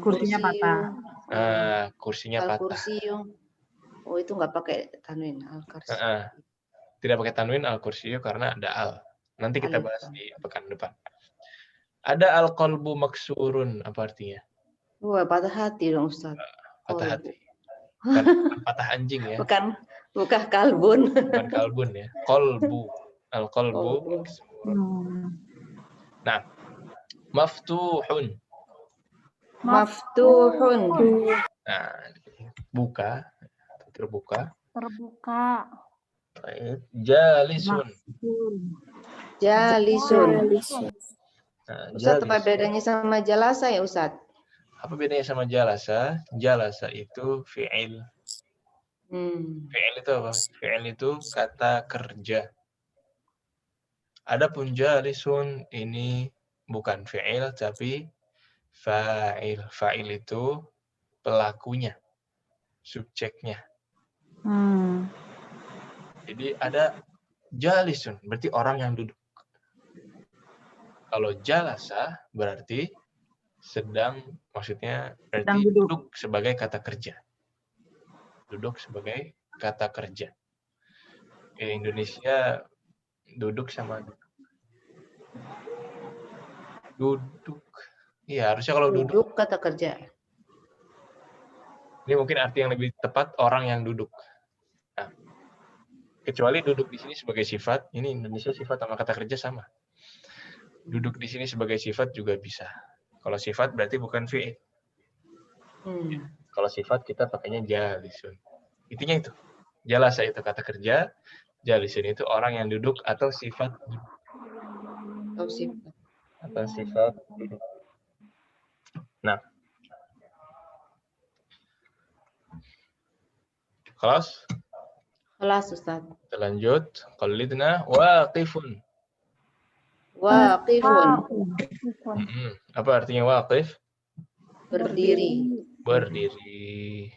Kursinya patah. Kursinya patah. Al-kursiyyu. Oh, itu nggak pakai tanwin. Al-kursi. Tidak pakai tanwin al-kursiyyu karena ada al. Nanti kita Alif. bahas di pekan depan. Ada al-qalbu maksurun. Apa artinya? Wah, patah hati dong Ustaz. Patah hati. Bukan patah anjing ya. Bukan kalbun. Bukan kalbun ya. Qalbu. Al-qalbu. Nah, maftuhun. Maftuhun. Nah, buka. Terbuka. Terbuka. Baik. Jalisun. Jalisun. Nah, Ustaz, apa jalis. bedanya sama jalasa ya Ustaz? Apa bedanya sama jalasa? Jalasa itu fi'il. Fi'il itu apa? Fi'il itu kata kerja. Adapun jalisun ini bukan fi'il tapi fa'il. Fa'il itu pelakunya, subjeknya. Jadi ada jalisun, berarti orang yang duduk. Kalau jalasa berarti maksudnya berarti duduk sebagai kata kerja. Duduk sebagai kata kerja. Di Indonesia duduk sama duduk. Iya, harusnya kalau duduk kata kerja. ini mungkin arti yang lebih tepat orang yang duduk. Nah, kecuali duduk di sini sebagai sifat, ini Indonesia sifat sama kata kerja sama. Duduk di sini sebagai sifat juga bisa. Kalau sifat berarti bukan fi'il. Kalau sifat kita pakainya jalisun. Intinya itu. Jalasa itu kata kerja, jalisun itu orang yang duduk atau sifat duduk. Atau sifat duduk. Nah. Kelas? Kelas Ustaz. Kita lanjut. Qalidna waqifun. Waqifun. Apa artinya waqif? Berdiri. Berdiri.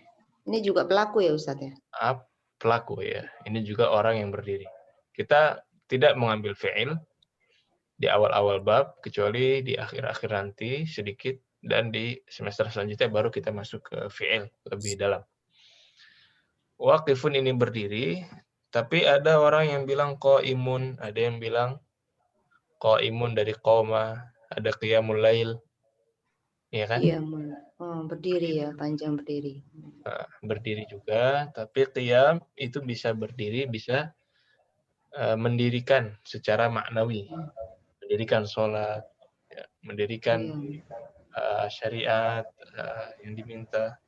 Ini juga pelaku ya Ustaz ya? Pelaku ya. Ini juga orang yang berdiri. Kita tidak mengambil fi'il di awal-awal bab, kecuali di akhir-akhir nanti sedikit, dan di semester selanjutnya baru kita masuk ke fi'il lebih dalam. Waqifun ini berdiri, tapi ada orang yang bilang qaimun, ada yang bilang qaimun dari qoma, ada qiyamul lail. Iya kan? Iya, berdiri ya, panjang berdiri. Berdiri juga, tapi qiyam itu bisa berdiri, bisa mendirikan secara maknawi. Mendirikan sholat, ya, mendirikan syariat yang diminta.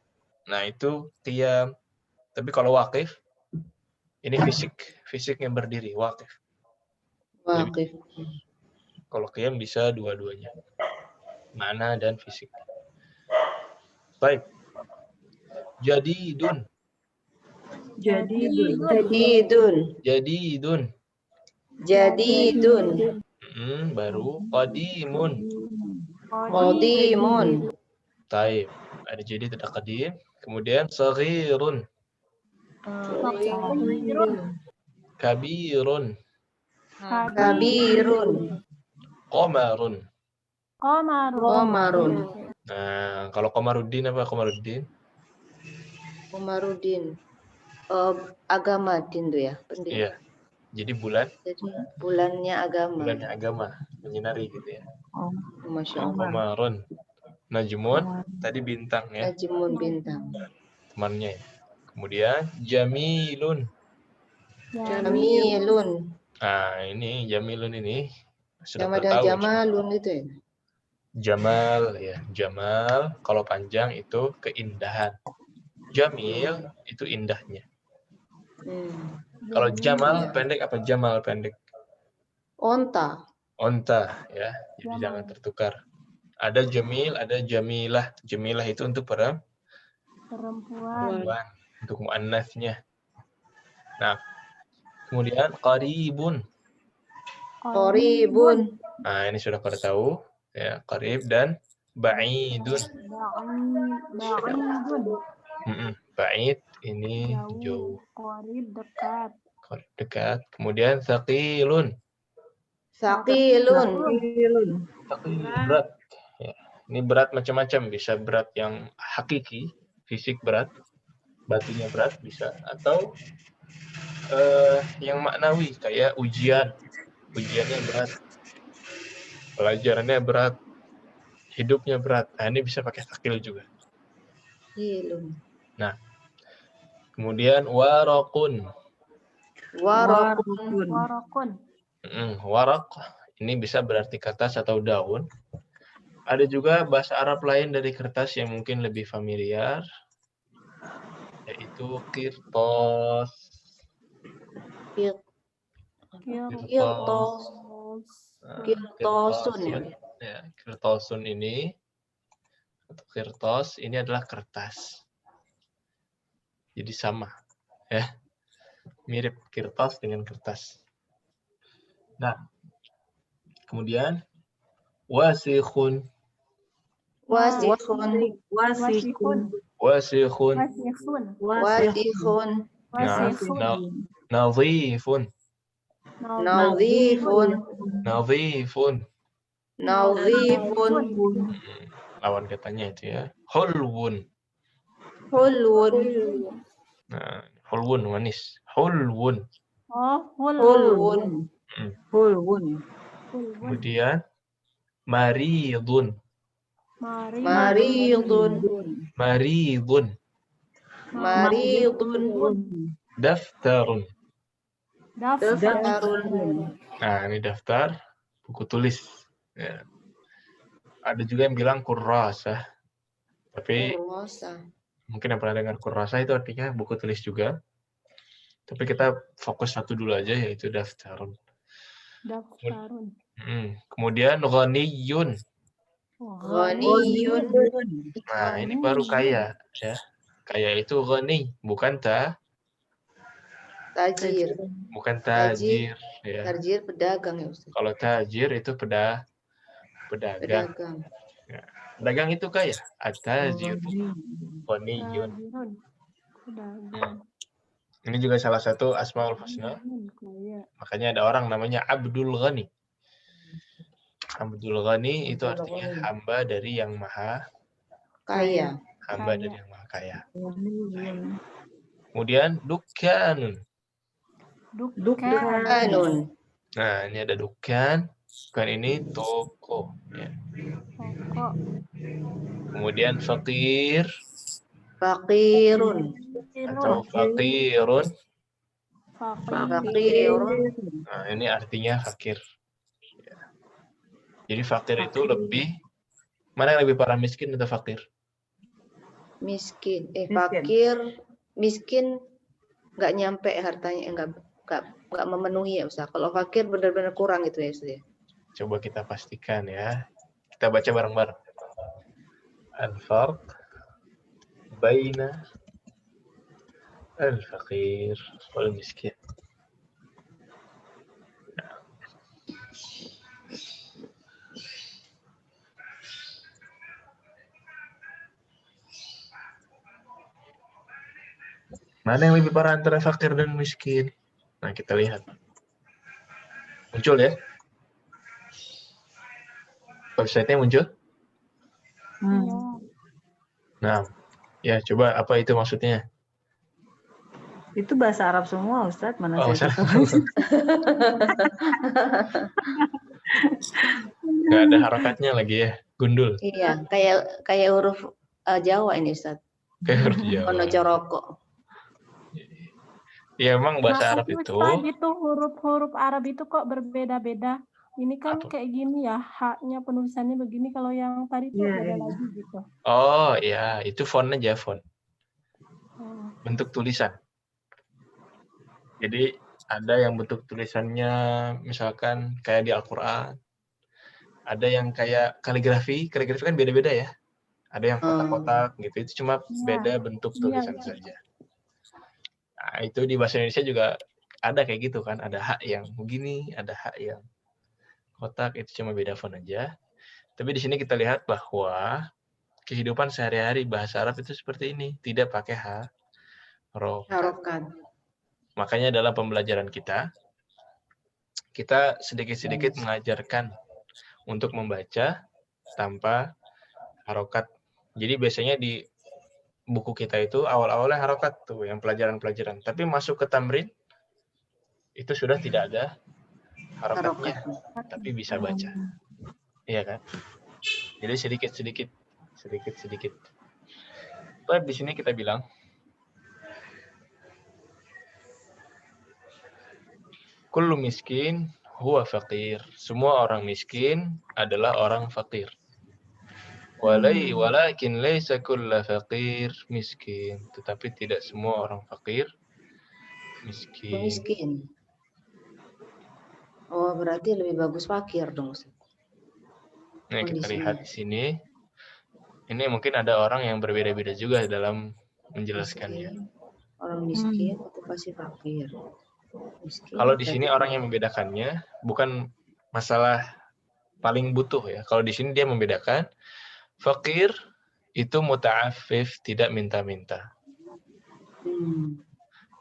Nah, itu qiyam. Tapi kalau waqif, ini fisiknya berdiri, waqif. Waqif. Kalau qiyam bisa dua-duanya. Makna dan fisik. Baik. Jadidun. Baru qadimun. Taib. Ada jadi tidak qadim. Kemudian saghirun. Kabirun. Qamarun. Nah, kalau Komaruddin apa Komaruddin? Komaruddin. Agama din tuh ya, pendiri. Iya. Jadi bulan. Jadi bulannya agama. Bulannya agama, menyinari gitu ya. Masya Allah. Komarun. Najmun, tadi bintang ya. Najmun bintang. Temannya ya. Kemudian Jamilun. Jamilun. Nah, ini Jamilun ini sudah Sama bertahu. Jamalun itu ya. Jamal ya, jamal kalau panjang itu keindahan. Jamil itu indahnya. Kalau jamal Iya. pendek apa jamal pendek? Onta. Onta ya. Jadi Jamal. jangan tertukar. Ada jamil, ada jamilah. Jamilah itu untuk Perempuan. perempuan, untuk muannasnya. Nah, kemudian qaribun. Qoribun. Nah, ini sudah pada tahu ya, qarib dan ba'idun. Ba'idun. Ba'id ini Jauh. jauh, Qarib dekat. qarib dekat. Kemudian thaqilun. Saqilun. Thaqil berat. Ya. Ini berat macam-macam, bisa berat yang hakiki, fisik berat, batinnya berat bisa, atau yang maknawi kayak ujian. Ujiannya berat. Pelajarannya berat. Hidupnya berat. Nah, ini bisa pakai thaqil juga. Hilun. Nah, kemudian waraqun. Warakun. Warakun. Waraq ini bisa berarti kertas atau daun. Ada juga bahasa Arab lain dari kertas yang mungkin lebih familiar, yaitu qirtas. Qirtas. Qirtasun ya. Ya, qirtasun ini atau qirtas ini adalah kertas. Jadi sama, ya. Mirip qirtas dengan kertas. Nah, kemudian wasikhun. Wasikhun. Wasikhun. Wasikhun. Wasikhun. Nadhifun. Nadhifun. Nadhifun. Nadhifun. Lawan katanya itu ya. Hulwun. Hulwun. Nah, hulwun manis. Hulwun. Hulwun. Hulwun. Kemudian maridun. Maridun. Maridun. Maridun. Daftarun. Daftarun. Nah, ini daftar buku tulis. Ya. Ada juga yang bilang kurrasah. Tapi Kurrasa. mungkin yang pernah dengar kurrasah itu artinya buku tulis juga. Tapi kita fokus satu dulu aja, yaitu daftarun. Daftarun. Kemudian ghaniyun. Ghaniyun. Nah, ini baru kaya. Ya. Kaya itu ghani, bukan Tajir. bukan tajir. Ya. Tajir pedagang ya Ustaz. Kalau tajir itu pedagang. Pedagang. Pedagang itu kaya. At-tajir. Ghaniyun. Pedagang. Ini juga salah satu Asmaul Husna. Makanya ada orang namanya Abdul Ghani. Abdul Ghani itu artinya hamba dari yang maha Kaya. hamba dari yang maha kaya. Kemudian dukkanun. Dukkanun. Nah, ini ada dukkan. Dukkan ini toko. Ya. Toko. Kemudian fakir Fakirun. atau fakirun. Fakirun. Nah, ini artinya fakir. Ya. Jadi fakir itu lebih, mana yang lebih parah, miskin atau fakir? Miskin. Fakir. Miskin nggak nyampe hartanya, nggak memenuhi ya Ustaz. Kalau fakir benar-benar kurang gitu ya Ustaz ya. Coba kita pastikan ya. Kita baca bareng-bareng. Al-farq baina al-faqir wal miskin. Mana yang lebih parah antara fakir dan miskin? Nah, kita lihat. Muncul ya? Website-nya muncul? Nah, ya coba apa itu maksudnya? Itu bahasa Arab semua, Ustaz. Mana Oh, saya tahu. Nggak ada harakatnya lagi ya, gundul. Iya, kayak huruf Jawa ini Ustaz. Kayak huruf Jawa. Ono coroko. Ya emang bahasa Arab itu. Ustaz, itu huruf-huruf Arab itu kok berbeda-beda. Ini kan Apa? kayak gini ya, haknya penulisannya begini, kalau yang tadi tuh Iya, beda iya. lagi gitu. Oh ya, itu font aja, font. Oh. Bentuk tulisan. Jadi ada yang bentuk tulisannya misalkan kayak di Al-Quran. Ada yang kayak kaligrafi. Kaligrafi kan beda-beda ya. Ada yang kotak-kotak gitu. Itu cuma beda bentuk tulisan saja. Nah, itu di bahasa Indonesia juga ada kayak gitu kan. Ada hak yang begini, ada hak yang kotak. Itu cuma beda font aja. Tapi di sini kita lihat bahwa kehidupan sehari-hari bahasa Arab itu seperti ini. Tidak pakai Harokat. Makanya dalam pembelajaran kita sedikit-sedikit mengajarkan untuk membaca tanpa harokat. Jadi biasanya di buku kita itu awal-awalnya harokat tuh, yang pelajaran-pelajaran. Tapi masuk ke tamrin, itu sudah tidak ada harokatnya, tapi bisa baca. Iya kan? Jadi sedikit-sedikit. Baik, di sini kita bilang, kullu miskin huwa faqir. Semua orang miskin adalah orang fakir. Walakin laisa kullu faqir miskin. Tetapi tidak semua orang fakir miskin. Miskin. Oh, berarti lebih bagus fakir dong, Ustaz. Nah, kita lihat di sini. Ini mungkin ada orang yang berbeda-beda juga dalam menjelaskannya. Orang miskin atau pasti fakir. Miskin, Kalau di sini orang yang membedakannya bukan masalah paling butuh ya. Kalau di sini dia membedakan fakir itu muta'affif, tidak minta-minta.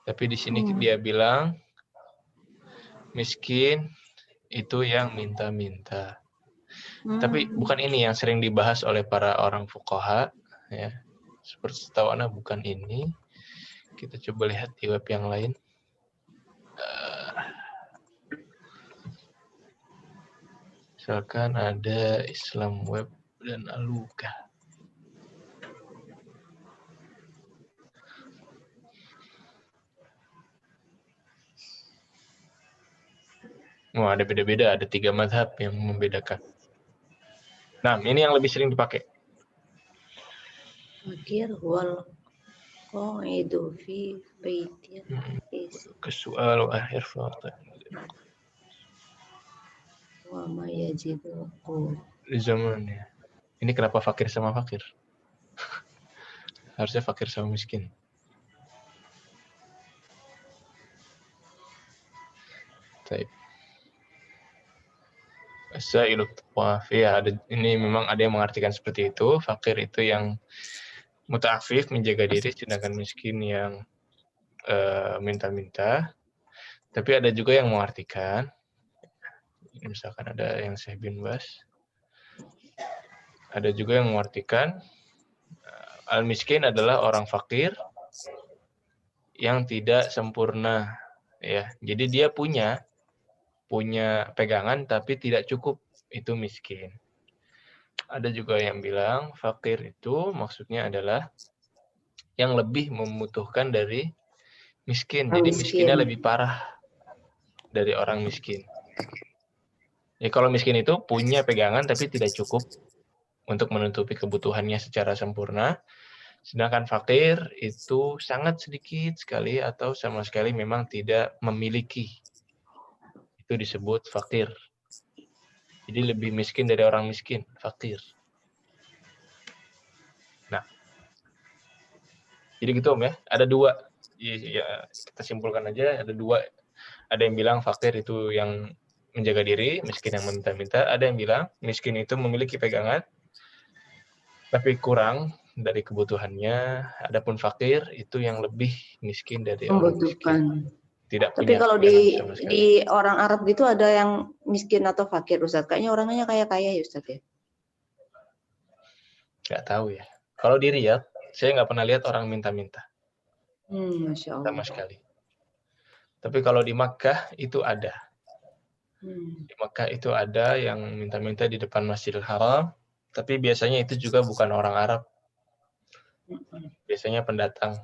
Tapi di sini dia bilang miskin itu yang minta-minta. Tapi bukan ini yang sering dibahas oleh para orang fuqaha ya. Seperti setahu ana bukan ini. Kita coba lihat di web yang lain. Misalkan ada Islam Web dan Aluka. Wah, ada beda-beda, ada 3 mazhab yang membedakan. Nah, ini yang lebih sering dipakai. Fakir wal qaidu fi baitin. Kesual akhir fakta. Wa ma yajidu Di zamannya. Ini kenapa fakir sama fakir? Harusnya fakir sama miskin. Baik. Sailut tawaf. Ya, ini memang ada yang mengartikan seperti itu. Fakir itu yang muta'afif, menjaga diri, sedangkan miskin yang minta-minta. Tapi ada juga yang mengartikan, misalkan ada yang Syekh bin Bas, ada juga yang mengartikan al-miskin adalah orang fakir yang tidak sempurna. Ya, jadi dia punya pegangan tapi tidak cukup, itu miskin. Ada juga yang bilang fakir itu maksudnya adalah yang lebih membutuhkan dari miskin. Jadi miskinnya lebih parah dari orang miskin. Ya, kalau miskin itu punya pegangan tapi tidak cukup untuk menutupi kebutuhannya secara sempurna. Sedangkan fakir itu sangat sedikit sekali atau sama sekali memang tidak memiliki. Itu disebut fakir. Jadi lebih miskin dari orang miskin, fakir. Nah, jadi gitu Om ya, ada 2. Ya, kita simpulkan aja, ada 2. Ada yang bilang fakir itu yang menjaga diri, miskin yang meminta-minta. Ada yang bilang miskin itu memiliki pegangan, tapi kurang dari kebutuhannya. Adapun fakir itu yang lebih miskin dari orang miskin. Tidak tapi punya kalau di orang Arab gitu ada yang miskin atau fakir, Ustaz? Kayaknya orangnya kaya-kaya ya, Ustaz ya? Nggak tahu ya. Kalau di Riyadh, saya nggak pernah lihat orang minta-minta. Masya Allah. Sama sekali. Tapi kalau di Makkah itu ada. Di Makkah itu ada yang minta-minta di depan Masjidil Haram, tapi biasanya itu juga bukan orang Arab. Biasanya pendatang.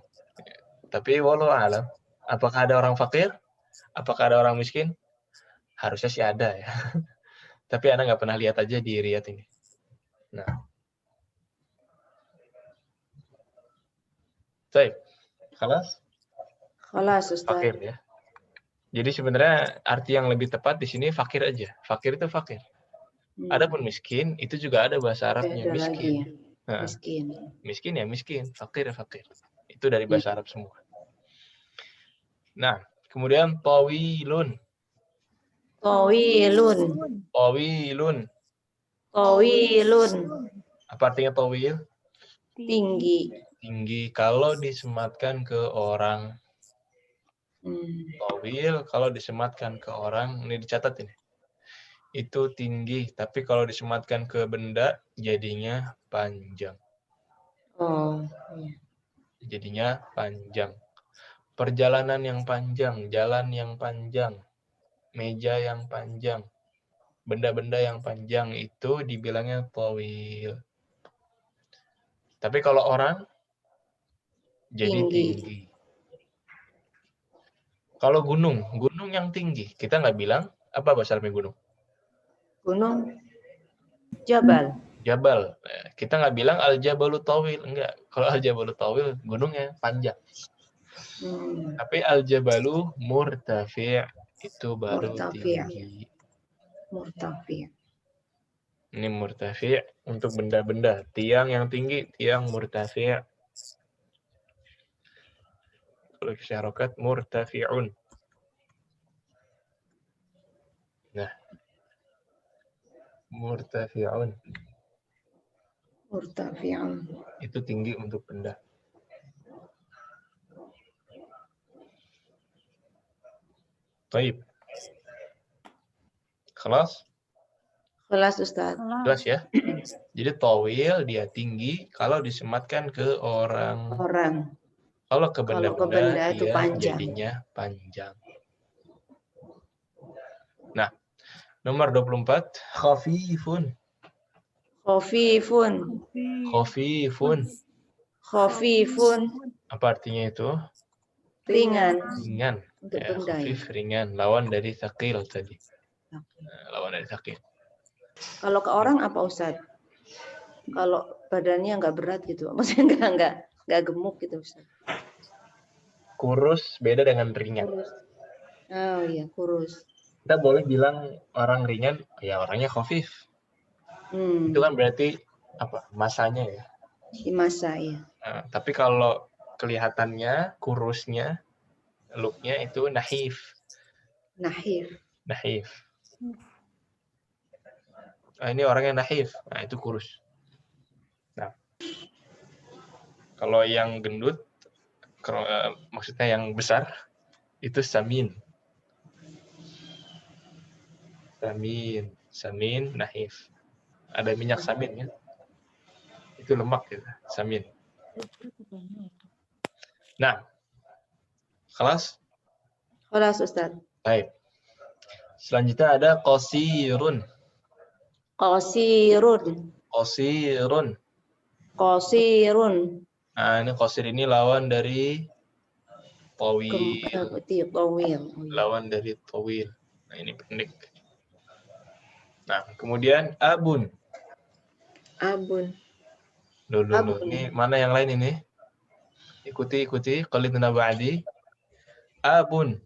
Tapi walau alam, apakah ada orang fakir? Apakah ada orang miskin? Harusnya sih ada ya. Tapi Ana nggak pernah lihat aja di Riyadh ini. Nah. Baik. Khalas? Khalas Ustaz. Fakir ya. Jadi sebenarnya arti yang lebih tepat di sini fakir aja. Fakir itu fakir. Adapun miskin itu juga ada bahasa Arabnya, Beda lagi miskin. ya. Nah, Miskin. miskin ya miskin, fakir ya fakir. Itu dari bahasa Arab semua. Nah, kemudian tawilun. Tawilun. Tawilun. Tawilun. Apa artinya tawil? Tinggi. Tinggi kalau disematkan ke orang. Tawil kalau disematkan ke orang, ini dicatat ini. Itu tinggi, tapi kalau disematkan ke benda jadinya panjang. Oh, iya. Jadinya panjang. Perjalanan yang panjang, jalan yang panjang, meja yang panjang, benda-benda yang panjang itu dibilangnya tawil. Tapi kalau orang jadi tinggi. Kalau gunung yang tinggi, kita nggak bilang apa bahasa Arabnya gunung? Gunung Jabal. Jabal. Kita nggak bilang al-jabalu tawil, enggak. Kalau al-jabalu tawil, gunungnya panjang. Tapi al-jabalu murtafi' itu baru tinggi. Murtafi'. Ini murtafi' untuk benda-benda. Tiang yang tinggi, tiang murtafi'. Kalau isyarokat murtafi'un. Nah. Murtafi'un. Murtafi'un. Itu tinggi untuk benda. Baik. Kelas? Kelas Ustaz. Jelas ya? Jadi tawil dia tinggi kalau disematkan ke orang. Kalau ke benda-benda itu dia panjang. jadinya panjang. Nah, nomor 24, khafifun. Khafifun. Khafifun. Khafifun. Apa artinya itu? Ringan. Ringan. Untuk Ya, benda khafif ringan. Lawan dari thaqil tadi. Nah, lawan dari thaqil. Kalau ke orang apa Ustaz? Kalau badannya nggak berat gitu, maksudnya nggak gemuk gitu Ustaz. Kurus beda dengan ringan. Kurus. Oh iya, kurus. Kita boleh bilang orang ringan, ya orangnya khafif. Itu kan berarti apa? Masanya ya. Di masa ya. Nah, tapi kalau kelihatannya kurusnya, looknya itu nahif. Nahif. Nah, ini orangnya nahif. Nah, itu kurus. Nah, kalau yang gendut, maksudnya yang besar, itu samin. Samin, nahif. Ada minyak samin ya. Itu lemak gitu, samin. Nah, kelas? Kelas Ustaz. Baik. Selanjutnya ada qasirun. Nah, ini qasir ini lawan dari tawil. Lawan dari tawil. Nah, ini pendek. Nah, kemudian abun. Loh. Ini mana yang lain ini? Ikuti. Qalidna ba'di. Abun.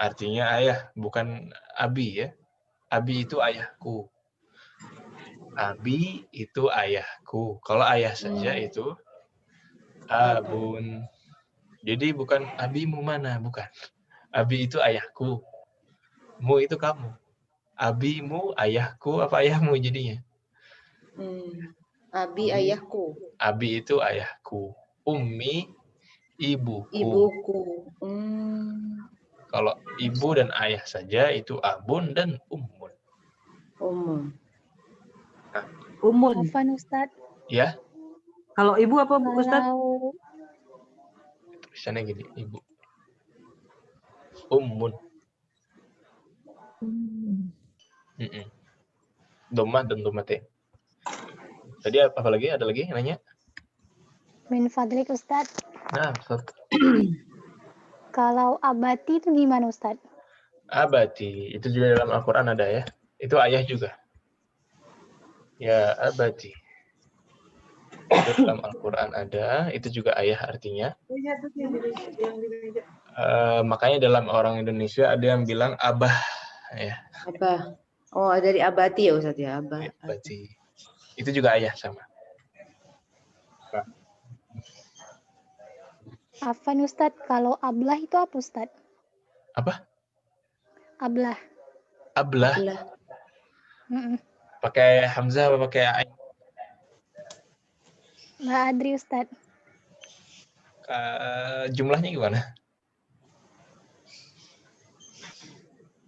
Artinya ayah, bukan abi ya. Abi itu ayahku. Abi itu ayahku. Kalau ayah saja itu abun. Jadi bukan abimu mana, bukan. Abi itu ayahku. Mu itu kamu. Abimu, ayahku, apa ayahmu jadinya? Abi ayahku. Abi itu ayahku. Ummi, ibuku. Kalau ibu dan ayah saja itu abun dan ummun. Umun. Afan Ustaz. Ya. Kalau ibu apa Ustaz? Tulisannya gini, ibu. Ummun. Domah dan domate. Tadi apa lagi? Ada lagi yang nanya? Min fadlik Ustaz. Nah, Ustaz. Kalau abati itu gimana Ustaz? Abati, itu juga dalam Al-Quran ada ya. Itu ayah juga. Ya abati. Itu dalam Al-Quran ada, itu juga ayah artinya. Makanya dalam orang Indonesia ada yang bilang abah. Ya, Apa? Oh, dari abati ya Ustaz ya, abah. abati. Itu juga ayah sama. Afan Ustaz, kalau ablah itu apa Ustaz? Apa? Ablah. Ablah. Belah. Mm-mm. Pakai hamzah apa pakai ain? Nggak adri Ustaz. Jumlahnya gimana?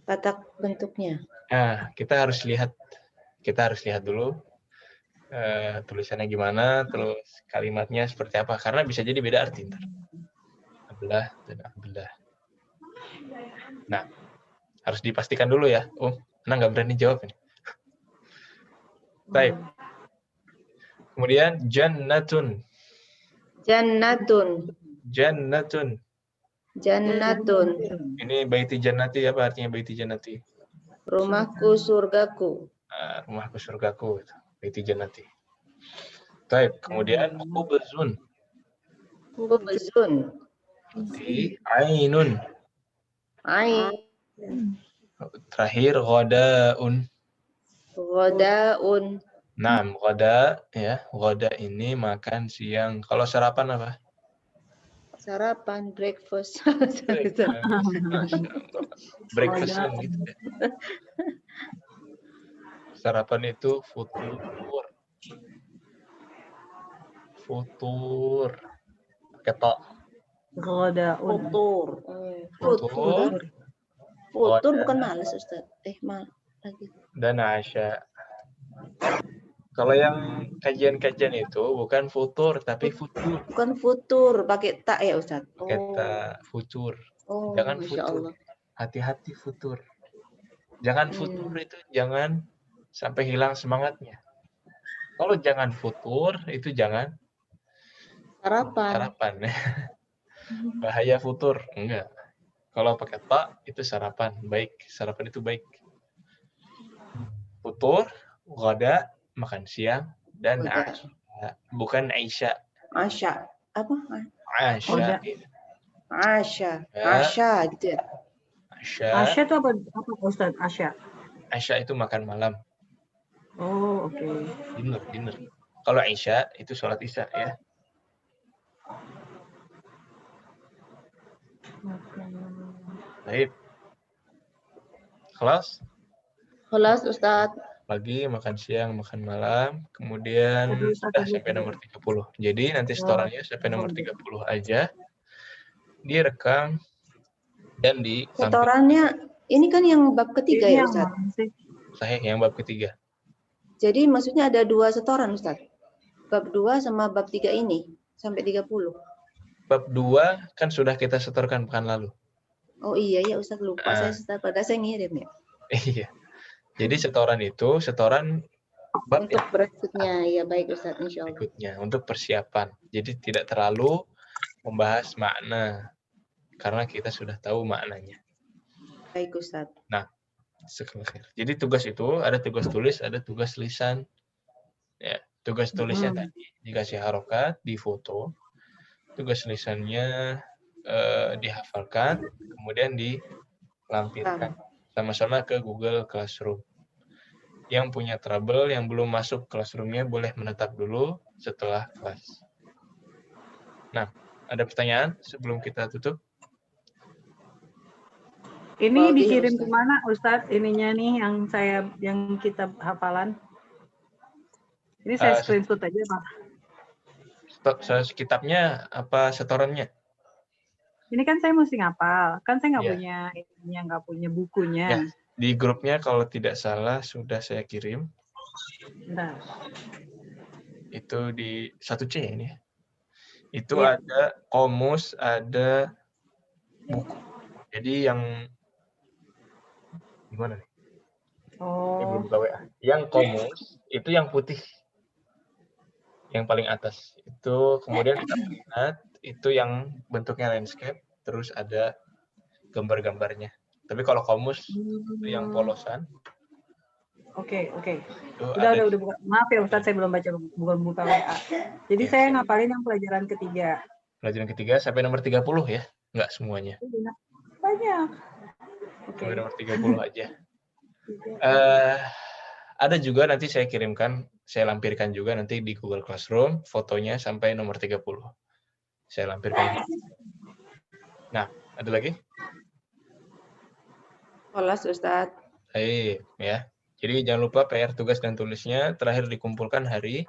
Tatak bentuknya. Nah, kita harus lihat dulu tulisannya gimana, terus kalimatnya seperti apa, karena bisa jadi beda arti ntar. Ablah dan ablah. Nah, harus dipastikan dulu ya. Nah nggak berani jawab ini. Baik. Kemudian jannatun. Jannatun. Jannatun. Jannatun. Ini baiti jannati, apa artinya baiti jannati? Rumahku surgaku. Rumahku surgaku, itu. Baiti jannati. Baik, kemudian khubzun. Khubzun. Ainun. Ain. Terakhir ghadaun. Ghadaun. Naam, ghada ya. Ghada ini makan siang. Kalau sarapan apa? Sarapan, breakfast. Breakfast gitu ya. Sarapan itu futur. Futur. Ketok. Ghadaun. Futur. Futur. Futur bukan malas Ustaz. Lagi. Dan Asya. Kalau yang kajian-kajian itu bukan futur tapi futur. Bukan futur, pakai tak ya Ustaz. Kita futur. Oh, Jangan Masya futur. Allah. Hati-hati futur. Jangan futur itu jangan sampai hilang semangatnya. Kalau jangan futur itu jangan sarapan. Bahaya futur. Enggak. Kalau pakai tak itu sarapan. Baik. Sarapan itu baik. Futur, ghada, makan siang, dan Asya. Bukan Aisyah. Asya. Apa? Asya. Asya. Asya gitu ya. Asya. Asya itu apa Ustaz? Asya. Asya itu makan malam. Oh, oke. Dinner. Kalau Aisyah itu sholat isya ya. Baik. Kelas? Kelas Ustaz. Pagi, makan siang, makan malam. Kemudian sudah sampai nomor 30. Jadi nanti setorannya sampai nomor 30 aja. Direkam dan ditampilkan. Setorannya ini kan yang bab ketiga ya Ustaz? Sahih, yang bab ketiga. Jadi maksudnya ada 2 setoran Ustaz? Bab 2 sama bab 3 ini sampai 30. Bab 2 kan sudah kita setorkan pekan lalu. Oh iya ya Ustaz, lupa saya Ustaz, padahal saya ngirim ya. Iya. Jadi setoran itu bab untuk berikutnya. Ya baik Ustaz, insyaallah. Berikutnya untuk persiapan. Jadi tidak terlalu membahas makna karena kita sudah tahu maknanya. Baik Ustaz. Nah, jadi tugas itu ada tugas tulis, ada tugas lisan. Ya, tugas tulisnya tadi dikasih harokat, difoto. Tugas lisannya dihafalkan, kemudian dilampirkan sama-sama ke Google Classroom. Yang punya trouble, yang belum masuk Classroom-nya boleh menetap dulu setelah kelas. Nah, ada pertanyaan sebelum kita tutup? Ini dikirim kemana Ustadz? Ininya nih yang kita hafalan. Ini saya screenshot aja Pak. Kitabnya apa setorannya? Ini kan saya mesti ngapal. Kan saya nggak punya bukunya. Ya, di grupnya kalau tidak salah sudah saya kirim. Bentar. Itu di 1C ini. Itu ada komus, ada buku. Jadi yang gimana nih? Oh. Ini belum buka WA. Yang komus itu yang putih. Yang paling atas. Itu kemudian kita lihat itu yang bentuknya landscape. terus ada gambar-gambarnya. Tapi kalau kamus yang polosan, Oke. itu Udah buka. Maaf ya Ustadz, saya belum buka WA. Jadi Ya, saya ngapalin yang pelajaran ketiga. Pelajaran ketiga sampai nomor 30 ya? Enggak semuanya. Banyak. Oke. Sampai nomor 30 aja. Ada juga nanti saya kirimkan, saya lampirkan juga nanti di Google Classroom fotonya sampai nomor 30. Saya lampirkan. Nah, ada lagi? Kelas Ustadz. Ya. Jadi jangan lupa PR tugas dan tulisnya terakhir dikumpulkan hari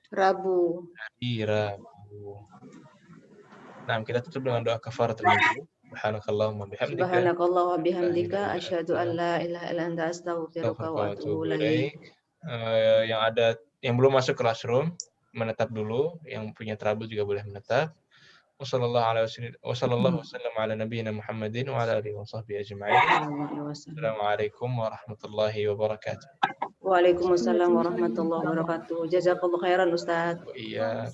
Rabu. Rabu. Nah, kita tutup dengan doa kafaratul majlis. Subhanakallahumma bihamdika. Subhanakallah wa bihamdika asyhadu an la ilaha illa anta astaghfiruka wa atubu ilaik. Yang belum masuk Classroom menetap dulu, yang punya trouble juga boleh menetap. Wassallallahu wasallam ala nabiyyina Muhammadin wa ala alihi wa sahbihi ajma'in. Assalamualaikum warahmatullahi wabarakatuh. Waalaikumsalam warahmatullahi wabarakatuh. Jazakallahu khairan Ustaz. Iya.